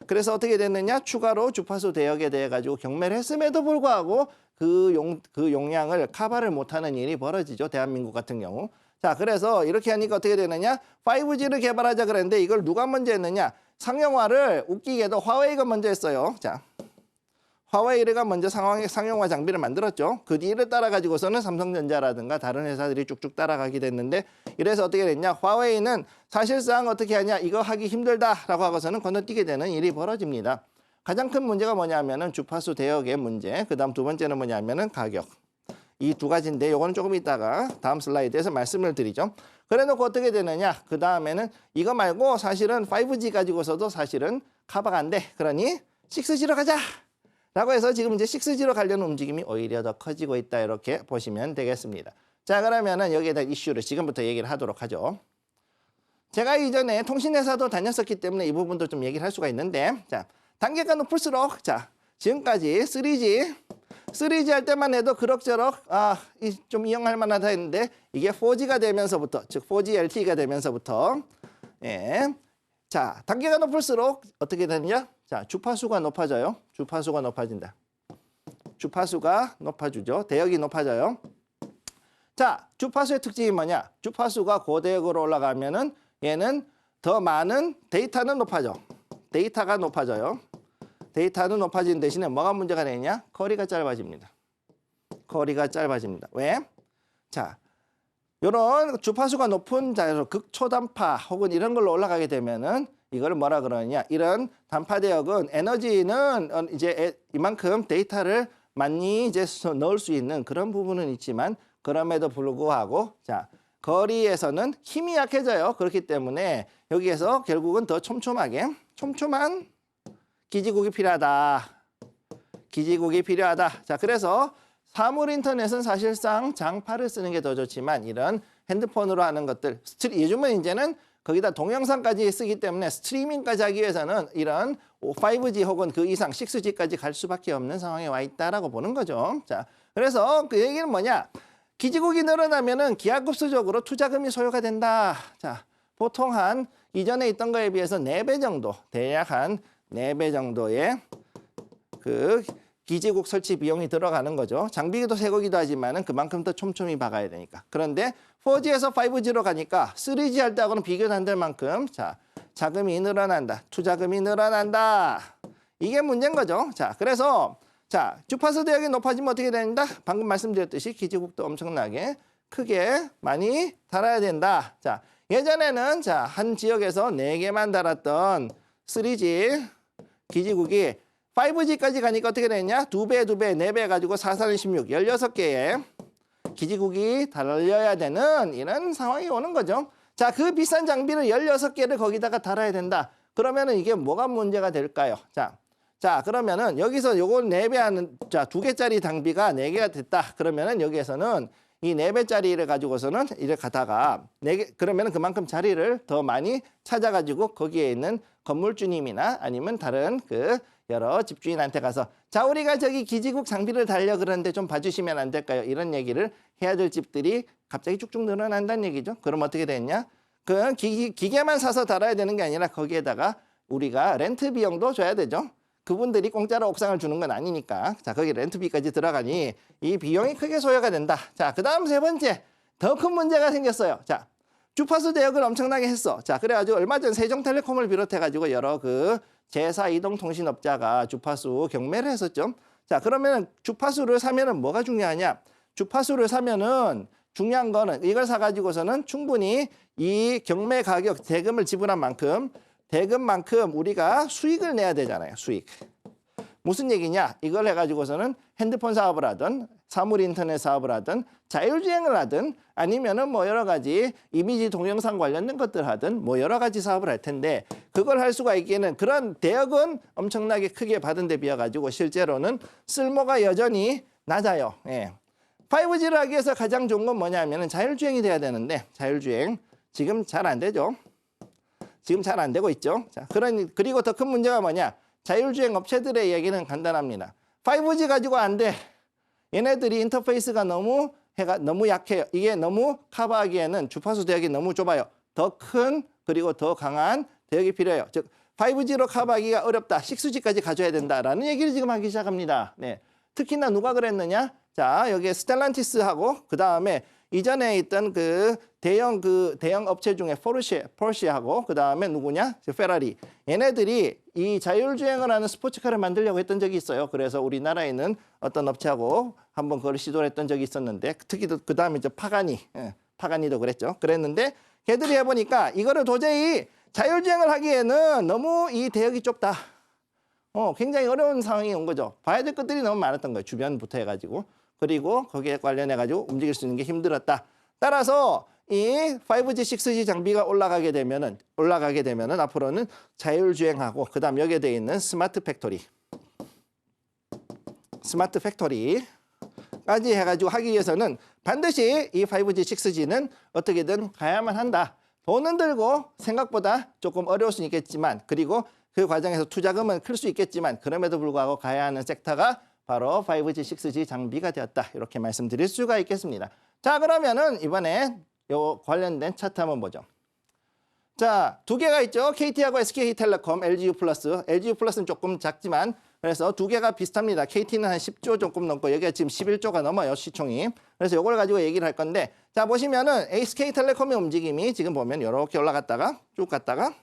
그래서 어떻게 됐느냐? 추가로 주파수 대역에 대해 가지고 경매를 했음에도 불구하고 그 용량을 커버를 못하는 일이 벌어지죠. 대한민국 같은 경우. 자, 그래서 이렇게 하니까 어떻게 되느냐? 5G를 개발하자 그랬는데 이걸 누가 먼저 했느냐? 상용화를 웃기게도 화웨이가 먼저 했어요. 자, 화웨이가 먼저 상용화 장비를 만들었죠. 그 뒤를 따라가지고서는 삼성전자라든가 다른 회사들이 쭉쭉 따라가게 됐는데 이래서 어떻게 됐냐? 화웨이는 사실상 어떻게 하냐? 이거 하기 힘들다라고 하고서는 건너뛰게 되는 일이 벌어집니다. 가장 큰 문제가 뭐냐면은 주파수 대역의 문제. 그다음 두 번째는 뭐냐면은 가격. 이 두 가지인데 요거는 조금 이따가 다음 슬라이드에서 말씀을 드리죠. 그래 놓고 어떻게 되느냐? 그 다음에는 이거 말고 사실은 5G 가지고서도 사실은 커버가 안 돼. 그러니 6G로 가자. 라고 해서 지금 이제 6G로 가려는 움직임이 오히려 더 커지고 있다. 이렇게 보시면 되겠습니다. 자, 그러면은 여기에 대한 이슈를 지금부터 얘기를 하도록 하죠. 제가 이전에 통신회사도 다녔었기 때문에 이 부분도 좀 얘기를 할 수가 있는데, 자, 단계가 높을수록, 자, 지금까지 3G 할 때만 해도 그럭저럭 좀 이용할 만하다 했는데 이게 4G가 되면서부터, 즉 4G LTE가 되면서부터 예. 자, 단계가 높을수록 어떻게 되느냐? 자, 주파수가 높아져요. 주파수가 높아진다. 주파수가 높아지죠. 대역이 높아져요. 자, 주파수의 특징이 뭐냐? 주파수가 고대역으로 올라가면은 얘는 더 많은 데이터는 높아져. 데이터가 높아져요. 데이터는 높아지는 대신에 뭐가 문제가 되느냐? 거리가 짧아집니다. 거리가 짧아집니다. 왜? 자, 요런 주파수가 높은 극초단파 혹은 이런 걸로 올라가게 되면은 이걸 뭐라 그러느냐? 이런 단파 대역은 에너지는 이제 이만큼 데이터를 많이 이제 넣을 수 있는 그런 부분은 있지만 그럼에도 불구하고 자, 거리에서는 힘이 약해져요. 그렇기 때문에 여기에서 결국은 더 촘촘한 기지국이 필요하다. 기지국이 필요하다. 자, 그래서 사물 인터넷은 사실상 장파를 쓰는 게 더 좋지만 이런 핸드폰으로 하는 것들, 요즘은 이제는 거기다 동영상까지 쓰기 때문에 스트리밍까지 하기 위해서는 이런 5G 혹은 그 이상 6G까지 갈 수밖에 없는 상황에 와 있다라고 보는 거죠. 자, 그래서 그 얘기는 뭐냐? 기지국이 늘어나면은 기하급수적으로 투자금이 소요가 된다. 자, 보통 한 이전에 있던 거에 비해서 4배 정도, 대략 한 4배 정도의 그 기지국 설치 비용이 들어가는 거죠. 장비도 새 거기도 하지만은 그만큼 더 촘촘히 박아야 되니까. 그런데 4G에서 5G로 가니까 3G 할 때하고는 비교도 안 될 만큼 자, 자금이 늘어난다. 투자금이 늘어난다. 이게 문제인 거죠. 자, 그래서 자, 주파수 대역이 높아지면 어떻게 된다? 방금 말씀드렸듯이 기지국도 엄청나게 크게 많이 달아야 된다. 자, 예전에는 자, 한 지역에서 4개만 달았던 3G 기지국이 5G까지 가니까 어떻게 됐냐? 2배, 4배 가지고 4, 4, 16, 16개의 기지국이 달려야 되는 이런 상황이 오는 거죠. 자, 그 비싼 장비를 16개를 거기다가 달아야 된다. 그러면은 이게 뭐가 문제가 될까요? 자, 그러면은 여기서 요걸 4배 하는, 자, 2개짜리 장비가 4개가 됐다. 그러면은 여기에서는 이 4배짜리를 가지고서는 이를 가다가 4개, 그러면은 그만큼 자리를 더 많이 찾아가지고 거기에 있는 건물주님이나 아니면 다른 그 여러 집주인한테 가서 자, 우리가 저기 기지국 장비를 달려 그러는데 좀 봐주시면 안 될까요? 이런 얘기를 해야 될 집들이 갑자기 쭉쭉 늘어난다는 얘기죠. 그럼 어떻게 됐냐? 그 기계만 사서 달아야 되는 게 아니라 거기에다가 우리가 렌트 비용도 줘야 되죠. 그분들이 공짜로 옥상을 주는 건 아니니까. 자, 거기 렌트비까지 들어가니 이 비용이 크게 소요가 된다. 자, 그 다음 3번째. 더 큰 문제가 생겼어요. 자, 주파수 대역을 엄청나게 했어. 자, 그래가지고 얼마 전 세종텔레콤을 비롯해가지고 여러 그 제사 이동통신업자가 주파수 경매를 했었죠. 자, 그러면 주파수를 사면은 뭐가 중요하냐? 주파수를 사면은 중요한 거는 이걸 사가지고서는 충분히 이 경매 가격 대금을 지불한 만큼 대금만큼 우리가 수익을 내야 되잖아요. 수익. 무슨 얘기냐? 이걸 해가지고서는 핸드폰 사업을 하든 사물 인터넷 사업을 하든 자율주행을 하든 아니면은 뭐 여러 가지 이미지 동영상 관련된 것들 하든 뭐 여러 가지 사업을 할 텐데 그걸 할 수가 있기에는 그런 대역은 엄청나게 크게 받은 데 비해 가지고 실제로는 쓸모가 여전히 낮아요. 예. 5G를 하기 위해서 가장 좋은 건 뭐냐면은 자율주행이 돼야 되는데 자율주행 지금 잘 안 되죠. 지금 잘 안 되고 있죠. 자, 그리고 더 큰 문제가 뭐냐? 자율주행 업체들의 얘기는 간단합니다. 5G 가지고 안 돼. 얘네들이 인터페이스가 너무 약해요. 이게 너무 커버하기에는 주파수 대역이 너무 좁아요. 더 큰 그리고 더 강한 대역이 필요해요. 즉 5G로 커버하기가 어렵다. 6G까지 가져야 된다라는 얘기를 지금 하기 시작합니다. 네. 특히나 누가 그랬느냐? 자, 여기에 스텔란티스하고 그 다음에 이전에 있던 그 대형 업체 중에 포르쉐하고 그 다음에 누구냐? 페라리. 얘네들이 이 자율주행을 하는 스포츠카를 만들려고 했던 적이 있어요. 그래서 우리나라에 있는 어떤 업체하고 한번 그걸 시도를 했던 적이 있었는데 특히 그 다음에 이제 파가니도 그랬죠. 그랬는데 걔들이 해보니까 이거를 도저히 자율주행을 하기에는 너무 이 대역이 좁다. 굉장히 어려운 상황이 온 거죠. 봐야 될 것들이 너무 많았던 거예요. 주변부터 해가지고. 그리고 거기에 관련해가지고 움직일 수 있는 게 힘들었다. 따라서 이 5G, 6G 장비가 올라가게 되면은 앞으로는 자율주행하고 그다음 여기에 되어 있는 스마트 팩토리까지 해가지고 하기 위해서는 반드시 이 5G, 6G는 어떻게든 가야만 한다. 돈은 들고 생각보다 조금 어려울 수 있겠지만 그리고 그 과정에서 투자금은 클 수 있겠지만 그럼에도 불구하고 가야 하는 섹터가 바로 5G, 6G 장비가 되었다. 이렇게 말씀드릴 수가 있겠습니다. 자, 그러면은 이번에 요 관련된 차트 한번 보죠. 자, 2개가 있죠. KT하고 SK텔레콤, LGU+. LGU+는 조금 작지만 그래서 2개가 비슷합니다. KT는 한 10조 조금 넘고 여기가 지금 11조가 넘어요. 시총이. 그래서 요걸 가지고 얘기를 할 건데 자, 보시면은 SK텔레콤의 움직임이 지금 보면 이렇게 올라갔다가 쭉 갔다가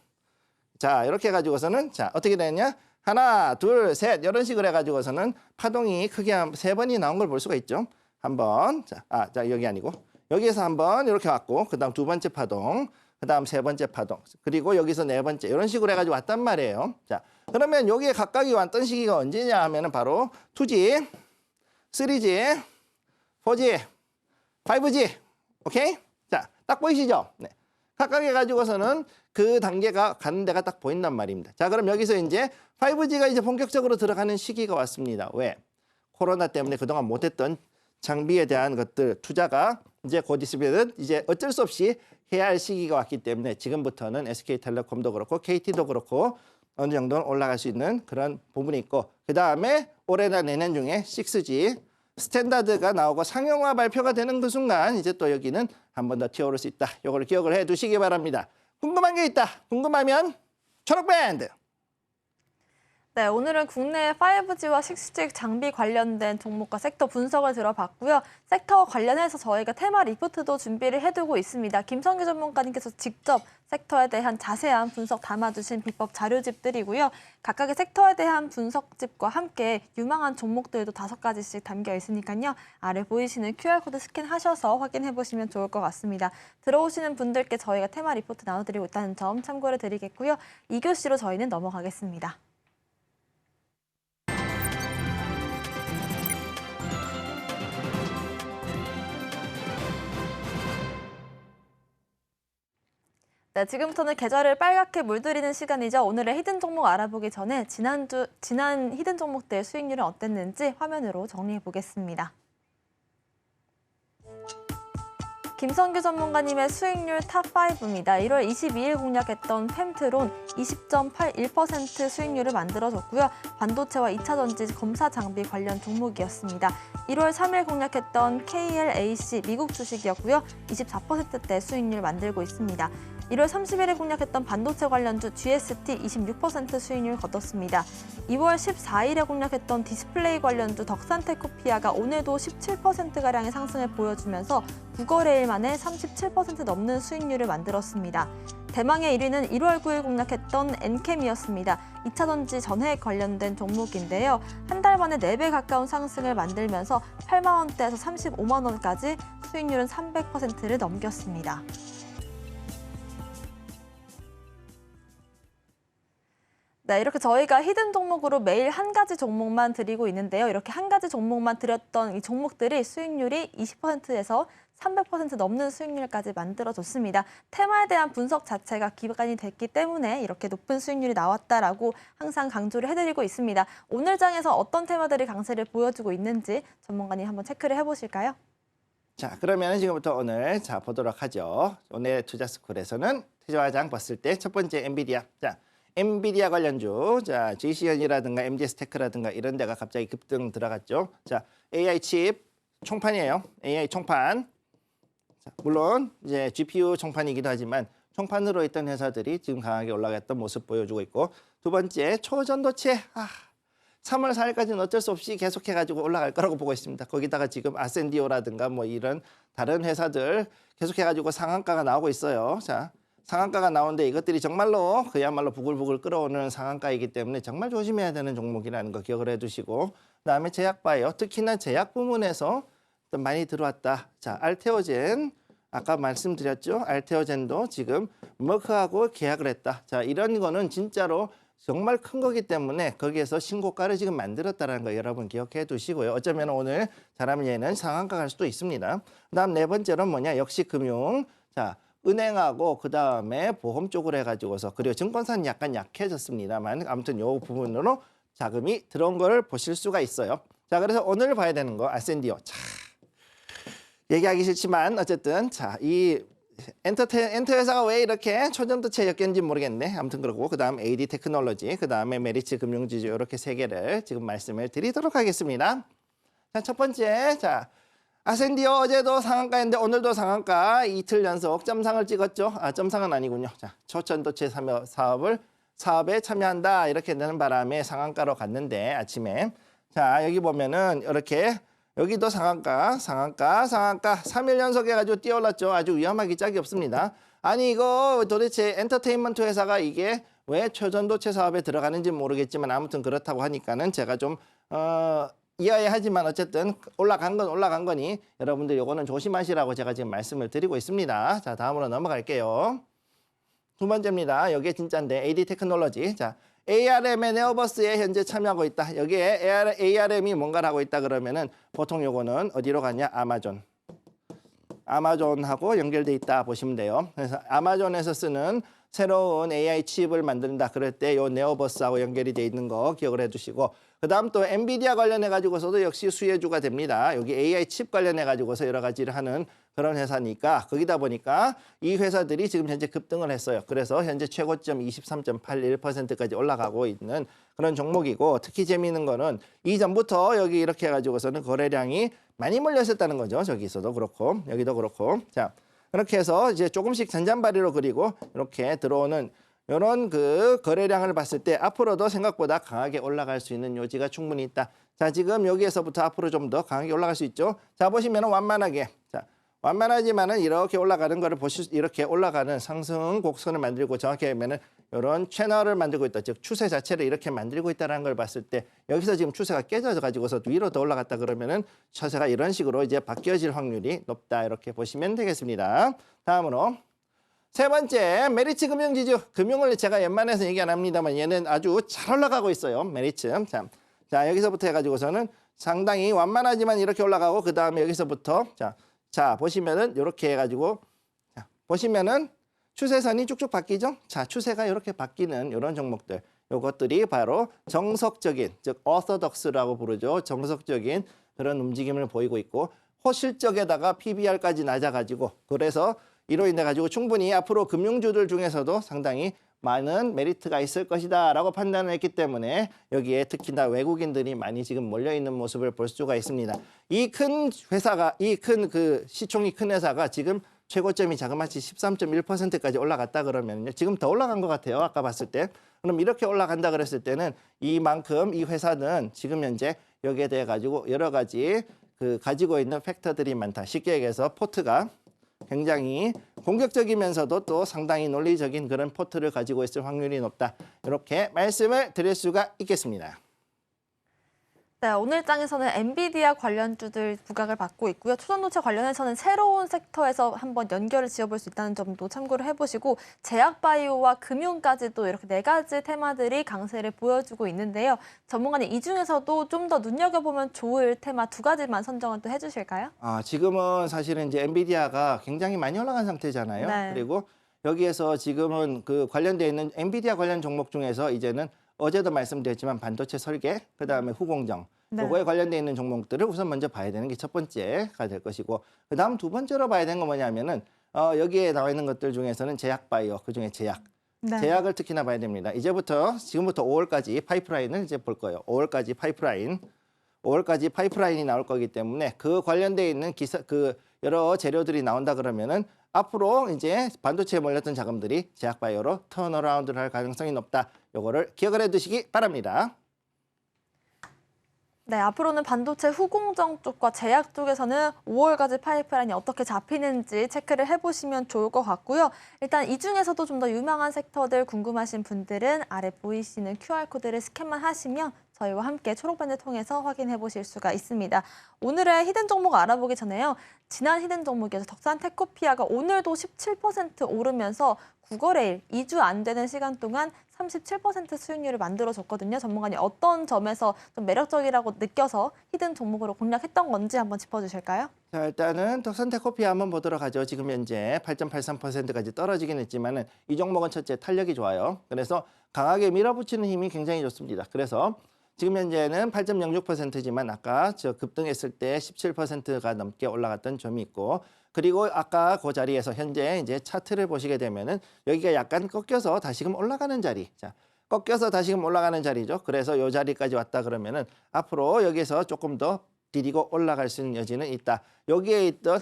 자, 이렇게 해가지고서는 자, 어떻게 되느냐? 하나, 둘, 셋 이런 식으로 해가지고서는 파동이 크게 3번이 나온 걸 볼 수가 있죠. 한 번, 자, 여기 아니고 여기에서 한 번 이렇게 왔고 그 다음 2번째 파동, 그 다음 3번째 파동, 그리고 여기서 4번째 이런 식으로 해가지고 왔단 말이에요. 자, 그러면 여기에 각각이 왔던 시기가 언제냐 하면은 바로 2G, 3G, 4G, 5G, 오케이? 자, 딱 보이시죠? 네. 각각 해가지고서는 그 단계가 가는 데가 딱 보인단 말입니다. 자, 그럼 여기서 이제 5G가 이제 본격적으로 들어가는 시기가 왔습니다. 왜? 코로나 때문에 그동안 못했던 장비에 대한 것들 투자가 이제 곧 있으면 이제 어쩔 수 없이 해야 할 시기가 왔기 때문에 지금부터는 SK텔레콤도 그렇고 KT도 그렇고 어느 정도는 올라갈 수 있는 그런 부분이 있고, 그 다음에 올해나 내년 중에 6G 스탠다드가 나오고 상용화 발표가 되는 그 순간 이제 또 여기는 한 번 더 튀어오를 수 있다. 이걸 기억을 해 두시기 바랍니다. 궁금한 게 있다. 궁금하면 초록밴드. 네, 오늘은 국내 5G와 6G 장비 관련된 종목과 섹터 분석을 들어봤고요. 섹터 관련해서 저희가 테마 리포트도 준비를 해두고 있습니다. 김성규 전문가님께서 직접 섹터에 대한 자세한 분석 담아주신 비법 자료집들이고요. 각각의 섹터에 대한 분석집과 함께 유망한 종목들도 5가지씩 담겨 있으니까요. 아래 보이시는 QR코드 스캔하셔서 확인해보시면 좋을 것 같습니다. 들어오시는 분들께 저희가 테마 리포트 나눠드리고 있다는 점 참고를 드리겠고요. 2교시로 저희는 넘어가겠습니다. 네, 지금부터는 계절을 빨갛게 물들이는 시간이죠. 오늘의 히든 종목 알아보기 전에 지난 히든 종목들 수익률은 어땠는지 화면으로 정리해 보겠습니다. 김성규 전문가님의 수익률 탑5입니다. 1월 22일 공략했던 펜트론 20.81% 수익률을 만들어줬고요. 반도체와 2차 전지 검사 장비 관련 종목이었습니다. 1월 3일 공략했던 KLAC 미국 주식이었고요. 24%대 수익률 만들고 있습니다. 1월 30일에 공략했던 반도체 관련주 GST 26% 수익률 거뒀습니다. 2월 14일에 공략했던 디스플레이 관련주 덕산테크피아가 오늘도 17%가량의 상승을 보여주면서 9거래일 만에 37% 넘는 수익률을 만들었습니다. 대망의 1위는 1월 9일 공략했던 엔캠이었습니다. 2차 전지 전해에 관련된 종목인데요. 한 달 만에 4배 가까운 상승을 만들면서 8만 원대에서 35만 원까지 수익률은 300%를 넘겼습니다. 네, 이렇게 저희가 히든 종목으로 매일 한 가지 종목만 드리고 있는데요. 이렇게 한 가지 종목만 드렸던 이 종목들이 수익률이 20%에서 300% 넘는 수익률까지 만들어줬습니다. 테마에 대한 분석 자체가 기반이 됐기 때문에 이렇게 높은 수익률이 나왔다라고 항상 강조를 해드리고 있습니다. 오늘 장에서 어떤 테마들이 강세를 보여주고 있는지 전문가님 한번 체크를 해보실까요? 자, 그러면 지금부터 오늘 보도록 하죠. 오늘 투자스쿨에서는 투자장 봤을 때 첫 번째 엔비디아. 자, 엔비디아 관련주, 자, GCN이라든가 MD스테크라든가 이런 데가 갑자기 급등 들어갔죠. 자, AI 칩 총판이에요. AI 총판. 자, 물론 이제 GPU 총판이기도 하지만 총판으로 있던 회사들이 지금 강하게 올라갔던 모습 보여주고 있고, 두 번째 초전도체. 3월 4일까지는 어쩔 수 없이 계속해가지고 올라갈 거라고 보고 있습니다. 거기다가 지금 아센디오라든가 뭐 이런 다른 회사들 계속해가지고 상한가가 나오고 있어요. 자, 상한가가 나오는데 이것들이 정말로 그야말로 부글부글 끓어오는 상한가이기 때문에 정말 조심해야 되는 종목이라는 거 기억을 해두시고, 그다음에 제약바이오, 특히나 제약 부문에서 또 많이 들어왔다. 자, 알테오젠 아까 말씀드렸죠. 알테오젠도 지금 머크하고 계약을 했다. 자, 이런 거는 진짜로 정말 큰 거기 때문에 거기에서 신고가를 지금 만들었다는 거 여러분 기억해 두시고요. 어쩌면 오늘 잘하면 얘는 상한가 갈 수도 있습니다. 그다음 네 번째는 뭐냐? 역시 금융. 자, 은행하고 그다음에 보험 쪽으로 해가지고서, 그리고 증권사는 약간 약해졌습니다만 아무튼 요 부분으로 자금이 들어온 걸 보실 수가 있어요. 자, 그래서 오늘 봐야 되는 거 아센디오. 자, 얘기하기 싫지만 어쨌든 자, 이 엔터 회사가 왜 이렇게 초전도체 엮였는지 모르겠네. 아무튼 그렇고, 그다음 AD 테크놀로지, 그다음에 메리츠 금융지주 이렇게 세 개를 지금 말씀을 드리도록 하겠습니다. 자, 첫 번째, 자, 아센디오 어제도 상한가인데 오늘도 상한가 이틀 연속 점상을 찍었죠. 점상은 아니군요. 자, 초전도체 사업에 참여한다 이렇게 되는 바람에 상한가로 갔는데 아침에, 자, 여기 보면은 이렇게 여기도 상한가 3일 연속 해가지고 뛰어올랐죠. 아주 위험하기 짝이 없습니다. 아니 이거 도대체 엔터테인먼트 회사가 이게 왜 초전도체 사업에 들어가는지 모르겠지만 아무튼 그렇다고 하니까는 제가 좀 이해하지만 어쨌든 올라간 건 올라간 거니 여러분들 요거는 조심하시라고 제가 지금 말씀을 드리고 있습니다. 자, 다음으로 넘어갈게요. 두 번째입니다. 여기에 진짜인데 AD 테크놀로지. 자, ARM의 네오버스에 현재 참여하고 있다. 여기에 ARM이 뭔가를 하고 있다 그러면은 보통 요거는 어디로 가냐? 아마존. 아마존하고 연결돼 있다 보시면 돼요. 그래서 아마존에서 쓰는 새로운 AI 칩을 만든다 그럴 때 요 네오버스하고 연결이 돼 있는 거 기억을 해두시고, 그다음 또 엔비디아 관련해 가지고서도 역시 수혜주가 됩니다. 여기 AI 칩 관련해 가지고서 여러 가지를 하는 그런 회사니까, 거기다 보니까 이 회사들이 지금 현재 급등을 했어요. 그래서 현재 최고점 23.81%까지 올라가고 있는 그런 종목이고, 특히 재미있는 거는 이전부터 여기 이렇게 해가지고서는 거래량이 많이 몰려 있었다는 거죠. 저기서도 그렇고 여기도 그렇고. 자, 그렇게 해서 이제 조금씩 잔잔바리로 그리고 이렇게 들어오는 이런 그 거래량을 봤을 때 앞으로도 생각보다 강하게 올라갈 수 있는 요지가 충분히 있다. 자, 지금 여기에서부터 앞으로 좀 더 강하게 올라갈 수 있죠. 자, 보시면은 완만하게, 자, 완만하지만은 이렇게 올라가는 거를 이렇게 올라가는 상승 곡선을 만들고, 정확히 하면은 이런 채널을 만들고 있다. 즉 추세 자체를 이렇게 만들고 있다는 걸 봤을 때, 여기서 지금 추세가 깨져서 가지고서 위로 더 올라갔다 그러면은 추세가 이런 식으로 이제 바뀌어질 확률이 높다. 이렇게 보시면 되겠습니다. 다음으로 세 번째, 메리츠 금융지주. 금융을 제가 웬만해서 얘기 안 합니다만 얘는 아주 잘 올라가고 있어요. 메리츠. 자, 여기서부터 해가지고서는 상당히 완만하지만 이렇게 올라가고, 그 다음에 여기서부터 자 보시면은 이렇게 해가지고, 자, 보시면은 추세선이 쭉쭉 바뀌죠. 자, 추세가 이렇게 바뀌는 이런 종목들, 요것들이 바로 정석적인, 즉 오소독스라고 부르죠. 정석적인 그런 움직임을 보이고 있고, 호실적에다가 PBR까지 낮아가지고, 그래서 이로 인해 가지고 충분히 앞으로 금융주들 중에서도 상당히 많은 메리트가 있을 것이다 라고 판단을 했기 때문에 여기에 특히나 외국인들이 많이 지금 몰려있는 모습을 볼 수가 있습니다. 이 큰 회사가, 이 큰 그 시총이 큰 회사가 지금 최고점이 자그마치 13.1%까지 올라갔다 그러면요, 지금 더 올라간 것 같아요. 아까 봤을 때. 그럼 이렇게 올라간다 그랬을 때는 이만큼 이 회사는 지금 현재 여기에 대해 가지고 여러 가지 그 가지고 있는 팩터들이 많다. 쉽게 얘기해서 포트가 굉장히 공격적이면서도 또 상당히 논리적인 그런 포트를 가지고 있을 확률이 높다. 이렇게 말씀을 드릴 수가 있겠습니다. 네, 오늘 장에서는 엔비디아 관련주들 부각을 받고 있고요. 초전도체 관련해서는 새로운 섹터에서 한번 연결을 지어볼 수 있다는 점도 참고를 해보시고, 제약바이오와 금융까지도 이렇게 네 가지 테마들이 강세를 보여주고 있는데요. 전문가님, 이 중에서도 좀 더 눈여겨보면 좋을 테마 두 가지만 선정을 또 해주실까요? 지금은 사실은 이제 엔비디아가 굉장히 많이 올라간 상태잖아요. 네. 그리고 여기에서 지금은 그 관련되어 있는 엔비디아 관련 종목 중에서 이제는 어제도 말씀드렸지만 반도체 설계, 그다음에 후공정, 네. 요거에 관련되어 있는 종목들을 우선 먼저 봐야 되는 게 첫 번째가 될 것이고, 그다음 두 번째로 봐야 되는 건 뭐냐면은 여기에 나와 있는 것들 중에서는 제약바이오, 그중에 제약. 네. 제약을 특히나 봐야 됩니다. 지금부터 5월까지 파이프라인을 이제 볼 거예요. 5월까지 파이프라인이 나올 거기 때문에 그 관련되어 있는 여러 재료들이 나온다 그러면은 앞으로 이제 반도체에 몰렸던 자금들이 제약바이오로 턴어라운드를 할 가능성이 높다. 요거를 기억을 해두시기 바랍니다. 네, 앞으로는 반도체 후공정 쪽과 제약 쪽에서는 5월까지 파이프라인이 어떻게 잡히는지 체크를 해보시면 좋을 것 같고요. 일단 이 중에서도 좀 더 유명한 섹터들 궁금하신 분들은 아래 보이시는 QR코드를 스캔만 하시면 저희와 함께 초록밴드 통해서 확인해 보실 수가 있습니다. 오늘의 히든 종목 알아보기 전에요. 지난 히든 종목에서 덕산 테코피아가 오늘도 17% 오르면서 9거래일, 2주 안 되는 시간 동안 37% 수익률을 만들어줬거든요. 전문가님, 어떤 점에서 좀 매력적이라고 느껴서 히든 종목으로 공략했던 건지 한번 짚어주실까요? 자, 일단은 덕산테코피아 한번 보도록 하죠. 지금 현재 8.83%까지 떨어지긴 했지만은 이 종목은 첫째 탄력이 좋아요. 그래서 강하게 밀어붙이는 힘이 굉장히 좋습니다. 그래서 지금 현재는 8.06%지만 아까 급등했을 때 17%가 넘게 올라갔던 점이 있고, 그리고 아까 그 자리에서 현재 이제 차트를 보시게 되면은 여기가 약간 꺾여서 다시금 올라가는 자리. 자, 꺾여서 다시금 올라가는 자리죠. 그래서 이 자리까지 왔다 그러면은 앞으로 여기서 조금 더 디디고 올라갈 수 있는 여지는 있다. 여기에 있던,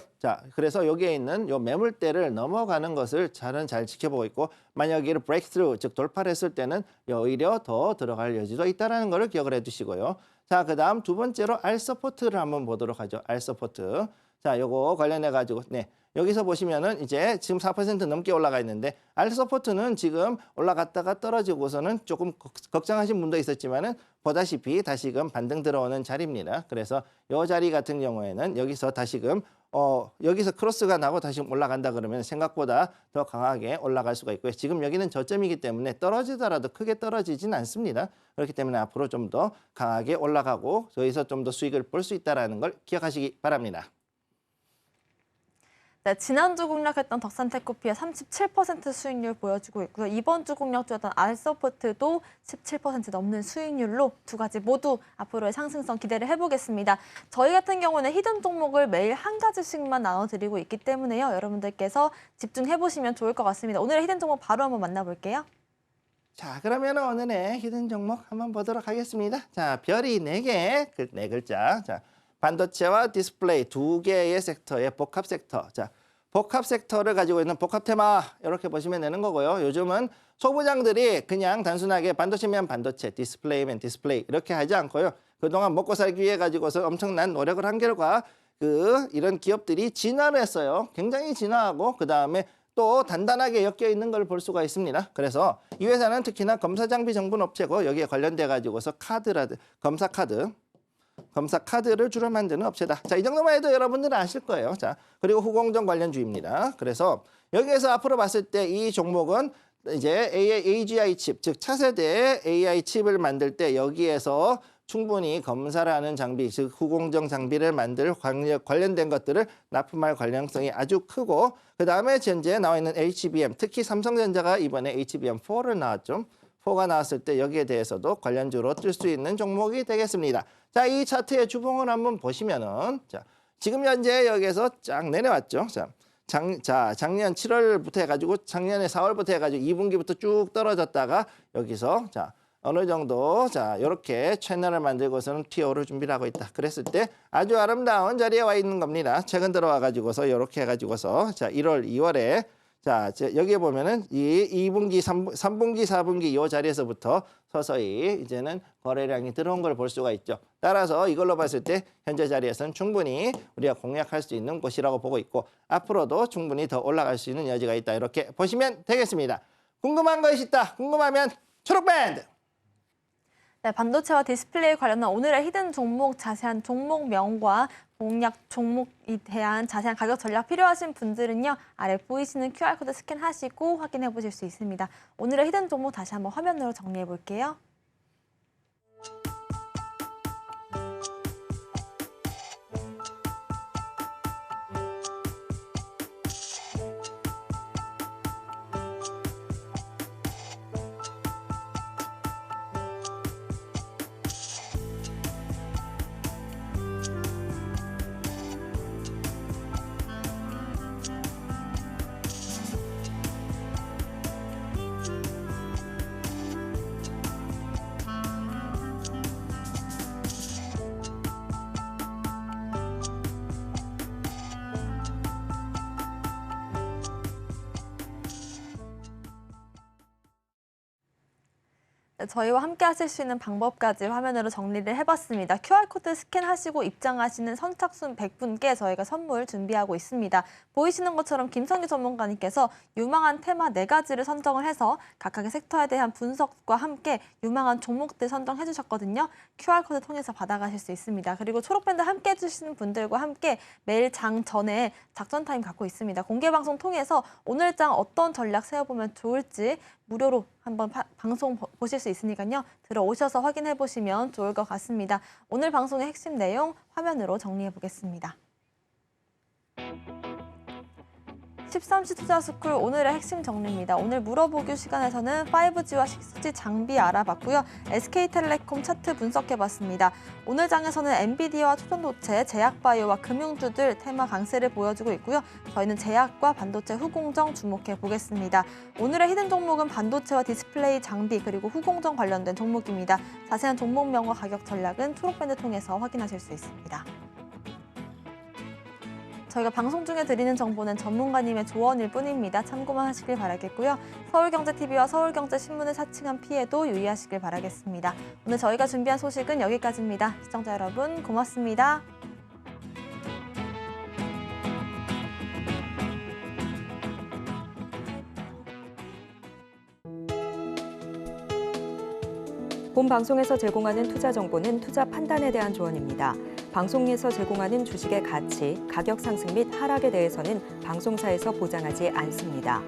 그래서 여기에 있는 요 매물대를 넘어가는 것을 잘 지켜보고 있고, 만약 여기를 브레이크스루, 즉 돌파를 했을 때는 오히려 더 들어갈 여지도 있다는 것을 기억을 해두시고요. 자, 그 다음 두 번째로 R서포트를 한번 보도록 하죠. R서포트. 자, 요거 관련해가지고, 여기서 보시면은 이제 지금 4% 넘게 올라가 있는데, R서포트는 지금 올라갔다가 떨어지고서는 조금 걱정하신 분도 있었지만은 보다시피 다시금 반등 들어오는 자리입니다. 그래서 요 자리 같은 경우에는 여기서 다시금 여기서 크로스가 나고 다시 올라간다 그러면 생각보다 더 강하게 올라갈 수가 있고요. 지금 여기는 저점이기 때문에 떨어지더라도 크게 떨어지진 않습니다. 그렇기 때문에 앞으로 좀 더 강하게 올라가고 여기서 좀 더 수익을 볼 수 있다는 걸 기억하시기 바랍니다. 네, 지난주 공략했던 덕산테크피아 37% 수익률 보여주고 있고요. 이번 주 공략주였던 알서포트도 17% 넘는 수익률로 두 가지 모두 앞으로의 상승성 기대를 해보겠습니다. 저희 같은 경우는 히든 종목을 매일 한 가지씩만 나눠드리고 있기 때문에요. 여러분들께서 집중해보시면 좋을 것 같습니다. 오늘의 히든 종목 바로 한번 만나볼게요. 자, 그러면 오늘의 히든 종목 한번 보도록 하겠습니다. 자, 별이 4개, 그 4글자. 자, 반도체와 디스플레이 2개의 섹터의 복합 섹터. 자, 복합 섹터를 가지고 있는 복합 테마 이렇게 보시면 되는 거고요. 요즘은 소부장들이 그냥 단순하게 반도체면 반도체, 디스플레이면 디스플레이 이렇게 하지 않고요. 그동안 먹고 살기 위해 가지고서 엄청난 노력을 한 결과 이런 기업들이 진화를 했어요. 굉장히 진화하고 그다음에 또 단단하게 엮여 있는 걸 볼 수가 있습니다. 그래서 이 회사는 특히나 검사 장비 전문 업체고 여기에 관련돼 가지고서 검사 카드를 주로 만드는 업체다. 자, 이 정도만 해도 여러분들은 아실 거예요. 자, 그리고 후공정 관련주입니다. 그래서 여기에서 앞으로 봤을 때 이 종목은 이제 AGI 칩, 즉 차세대 AI 칩을 만들 때 여기에서 충분히 검사를 하는 장비, 즉 후공정 장비를 만들 관련된 것들을 납품할 관련성이 아주 크고 그다음에 현재 나와 있는 HBM, 특히 삼성전자가 이번에 HBM4를 나왔죠. 4가 나왔을 때 여기에 대해서도 관련주로 뜰 수 있는 종목이 되겠습니다. 자, 이 차트의 주봉을 한번 보시면은 자, 지금 현재 여기에서 쫙 내려왔죠. 자, 작년 7월부터 해가지고 작년에 4월부터 해가지고 2분기부터 쭉 떨어졌다가 여기서 자, 어느 정도 자, 이렇게 채널을 만들고서는 튀어오를 준비를 하고 있다. 그랬을 때 아주 아름다운 자리에 와 있는 겁니다. 최근 들어와 가지고서 이렇게 해가지고서 자, 1월, 2월에 자, 여기에 보면은 이 2분기, 3분기, 4분기 이 자리에서부터 서서히 이제는 거래량이 들어온 걸 볼 수가 있죠. 따라서 이걸로 봤을 때 현재 자리에서는 충분히 우리가 공략할 수 있는 곳이라고 보고 있고 앞으로도 충분히 더 올라갈 수 있는 여지가 있다. 이렇게 보시면 되겠습니다. 궁금한 것이 있다. 궁금하면 초록밴드. 네, 반도체와 디스플레이 관련한 오늘의 히든 종목 자세한 종목명과 공략 종목에 대한 자세한 가격 전략 필요하신 분들은요. 아래 보이시는 QR코드 스캔하시고 확인해 보실 수 있습니다. 오늘의 히든 종목 다시 한번 화면으로 정리해 볼게요. 저희와 함께 하실 수 있는 방법까지 화면으로 정리를 해봤습니다. QR코드 스캔하시고 입장하시는 선착순 100분께 저희가 선물 준비하고 있습니다. 보이시는 것처럼 김성규 전문가님께서 유망한 테마 4가지를 선정을 해서 각각의 섹터에 대한 분석과 함께 유망한 종목들 선정해 주셨거든요. QR코드 통해서 받아가실 수 있습니다. 그리고 초록밴드 함께 해주시는 분들과 함께 매일 장 전에 작전 타임 갖고 있습니다. 공개방송 통해서 오늘 장 어떤 전략 세워보면 좋을지 무료로 한번 방송 보실 수 있으니까요. 들어오셔서 확인해 보시면 좋을 것 같습니다. 오늘 방송의 핵심 내용 화면으로 정리해 보겠습니다. 13시 투자스쿨 오늘의 핵심 정리입니다. 오늘 물어보기 시간에서는 5G와 6G 장비 알아봤고요. SK텔레콤 차트 분석해봤습니다. 오늘 장에서는 엔비디아와 초전도체, 제약바이오와 금융주들 테마 강세를 보여주고 있고요. 저희는 제약과 반도체 후공정 주목해 보겠습니다. 오늘의 히든 종목은 반도체와 디스플레이 장비 그리고 후공정 관련된 종목입니다. 자세한 종목명과 가격 전략은 초록밴드 통해서 확인하실 수 있습니다. 저희가 방송 중에 드리는 정보는 전문가님의 조언일 뿐입니다. 참고만 하시길 바라겠고요. 서울경제TV와 서울경제신문을 사칭한 피해도 유의하시길 바라겠습니다. 오늘 저희가 준비한 소식은 여기까지입니다. 시청자 여러분 고맙습니다. 본 방송에서 제공하는 투자 정보는 투자 판단에 대한 조언입니다. 방송에서 제공하는 주식의 가치, 가격 상승 및 하락에 대해서는 방송사에서 보장하지 않습니다.